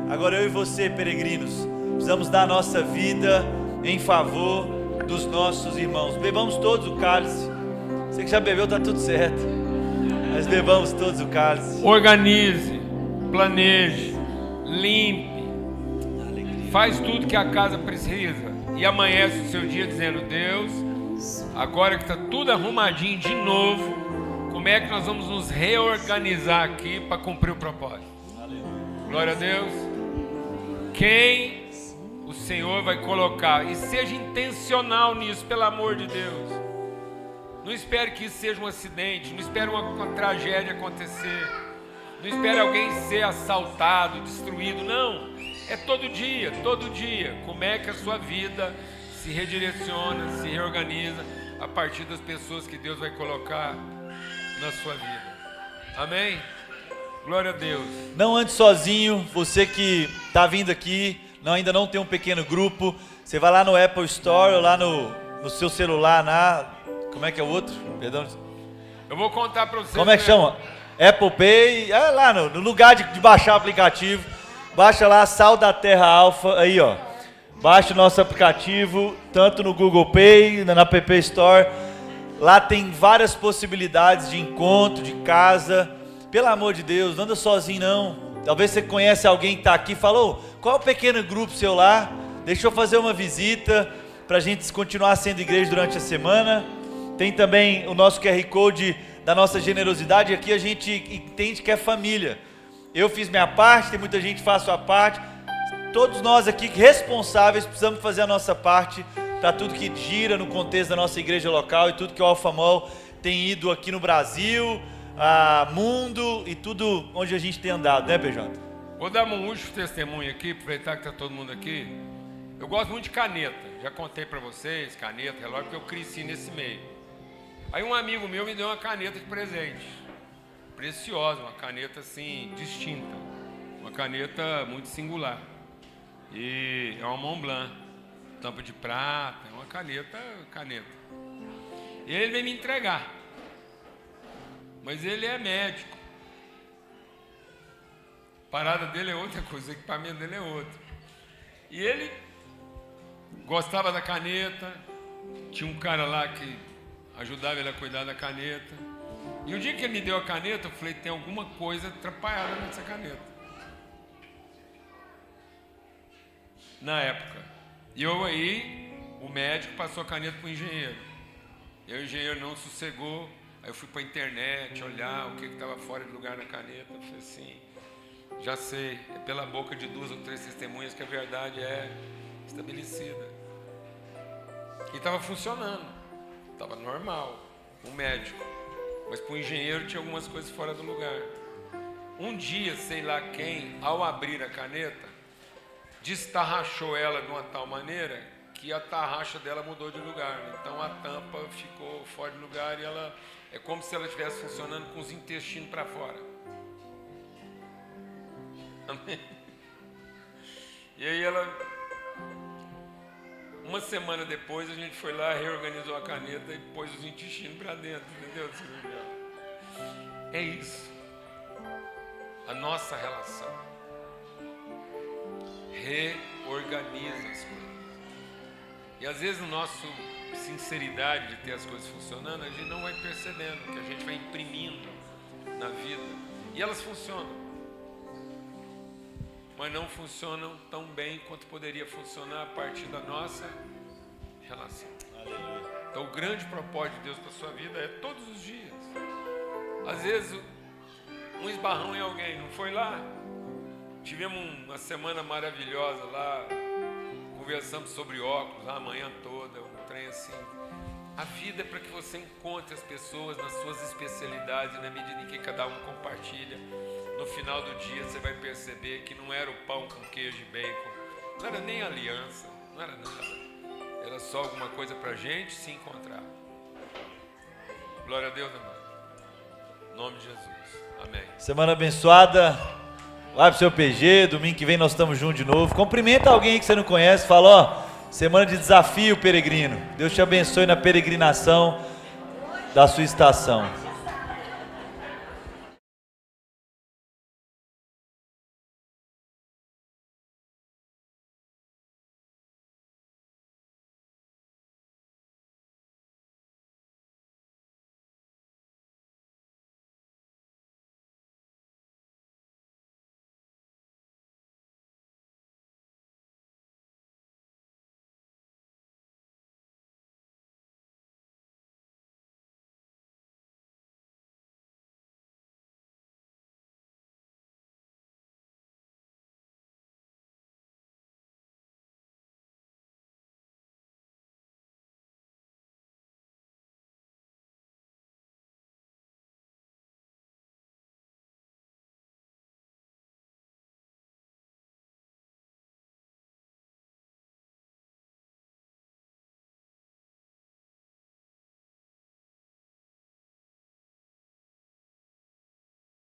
Agora eu e você, peregrinos, precisamos dar a nossa vida em favor dos nossos irmãos. Bebamos todos o cálice. Você que já bebeu, está tudo certo. Mas bebamos todos o cálice. Organize, planeje, limpe, faz tudo que a casa precisa e amanhece o seu dia dizendo: Deus, agora que está tudo arrumadinho de novo, como é que nós vamos nos reorganizar aqui para cumprir o propósito? Glória a Deus. Quem o Senhor vai colocar, e seja intencional nisso, pelo amor de Deus. Não espere que isso seja um acidente, não espere uma tragédia acontecer, não espere alguém ser assaltado, destruído, não. É todo dia, como é que a sua vida se redireciona, se reorganiza a partir das pessoas que Deus vai colocar na sua vida. Amém? Glória a Deus. Não ande sozinho, você que está vindo aqui, ainda não tem um pequeno grupo, você vai lá no Apple Store ou lá no seu celular, como é que é o outro? Perdão. Eu vou contar para vocês. Como é que chama? Apple Pay, lá no lugar de baixar o aplicativo, baixa lá Sal da Terra Alfa, aí ó, baixa o nosso aplicativo, tanto no Google Pay, na App Store, lá tem várias possibilidades de encontro, de casa. Pelo amor de Deus, não anda sozinho não. Talvez você conhece alguém que está aqui e falou: qual é o pequeno grupo seu lá? Deixa eu fazer uma visita para a gente continuar sendo igreja durante a semana. Tem também o nosso QR Code da nossa generosidade. Aqui a gente entende que é família. Eu fiz minha parte, tem muita gente que faz a sua parte. Todos nós aqui responsáveis precisamos fazer a nossa parte para tudo que gira no contexto da nossa igreja local e tudo que o Alpha Mall tem ido aqui no Brasil, mundo e tudo onde a gente tem andado, né, PJ? Vou dar um último testemunho aqui, aproveitar que está todo mundo aqui. Eu gosto muito de caneta, já contei para vocês, caneta, relógio, porque eu cresci nesse meio. Aí um amigo meu me deu uma caneta de presente, preciosa, uma caneta assim, distinta, uma caneta muito singular. E é uma Montblanc, tampa de prata, é uma caneta. E ele veio me entregar, mas ele é médico. A parada dele é outra coisa, o equipamento dele é outro. E ele gostava da caneta, tinha um cara lá que ajudava ele a cuidar da caneta. E o dia que ele me deu a caneta, eu falei: tem alguma coisa atrapalhada nessa caneta. Na época. E eu aí, o médico passou a caneta para o engenheiro. E o engenheiro não sossegou. Aí eu fui para a internet olhar o que estava fora de lugar na caneta. Eu falei assim: já sei, é pela boca de 2 ou 3 testemunhas que a verdade é estabelecida. E estava funcionando, estava normal, o médico. Mas para o engenheiro tinha algumas coisas fora do lugar. Um dia, sei lá quem, ao abrir a caneta, destarrachou ela de uma tal maneira que a tarraxa dela mudou de lugar. Então a tampa ficou fora de lugar e ela é como se ela estivesse funcionando com os intestinos para fora. Amém? E aí uma semana depois a gente foi lá, reorganizou a caneta e pôs os intestinos para dentro, entendeu? É isso. A nossa relação reorganiza as coisas. E às vezes, no nosso sinceridade de ter as coisas funcionando, a gente não vai percebendo que a gente vai imprimindo na vida. E elas funcionam, mas não funcionam tão bem quanto poderia funcionar a partir da nossa relação. Então, o grande propósito de Deus para a sua vida é todos os dias. Às vezes, um esbarrão em alguém, não foi lá? Tivemos uma semana maravilhosa lá, conversamos sobre óculos a manhã toda, um trem assim. A vida é para que você encontre as pessoas nas suas especialidades, na medida em que cada um compartilha. No final do dia você vai perceber que não era o pão com queijo e bacon, não era nem aliança, não era nada. Era só alguma coisa para a gente se encontrar. Glória a Deus, amado. Em nome de Jesus. Amém. Semana abençoada. Vai pro seu PG, domingo que vem nós estamos juntos de novo. Cumprimenta alguém que você não conhece, fala, ó, semana de desafio, peregrino. Deus te abençoe na peregrinação da sua estação.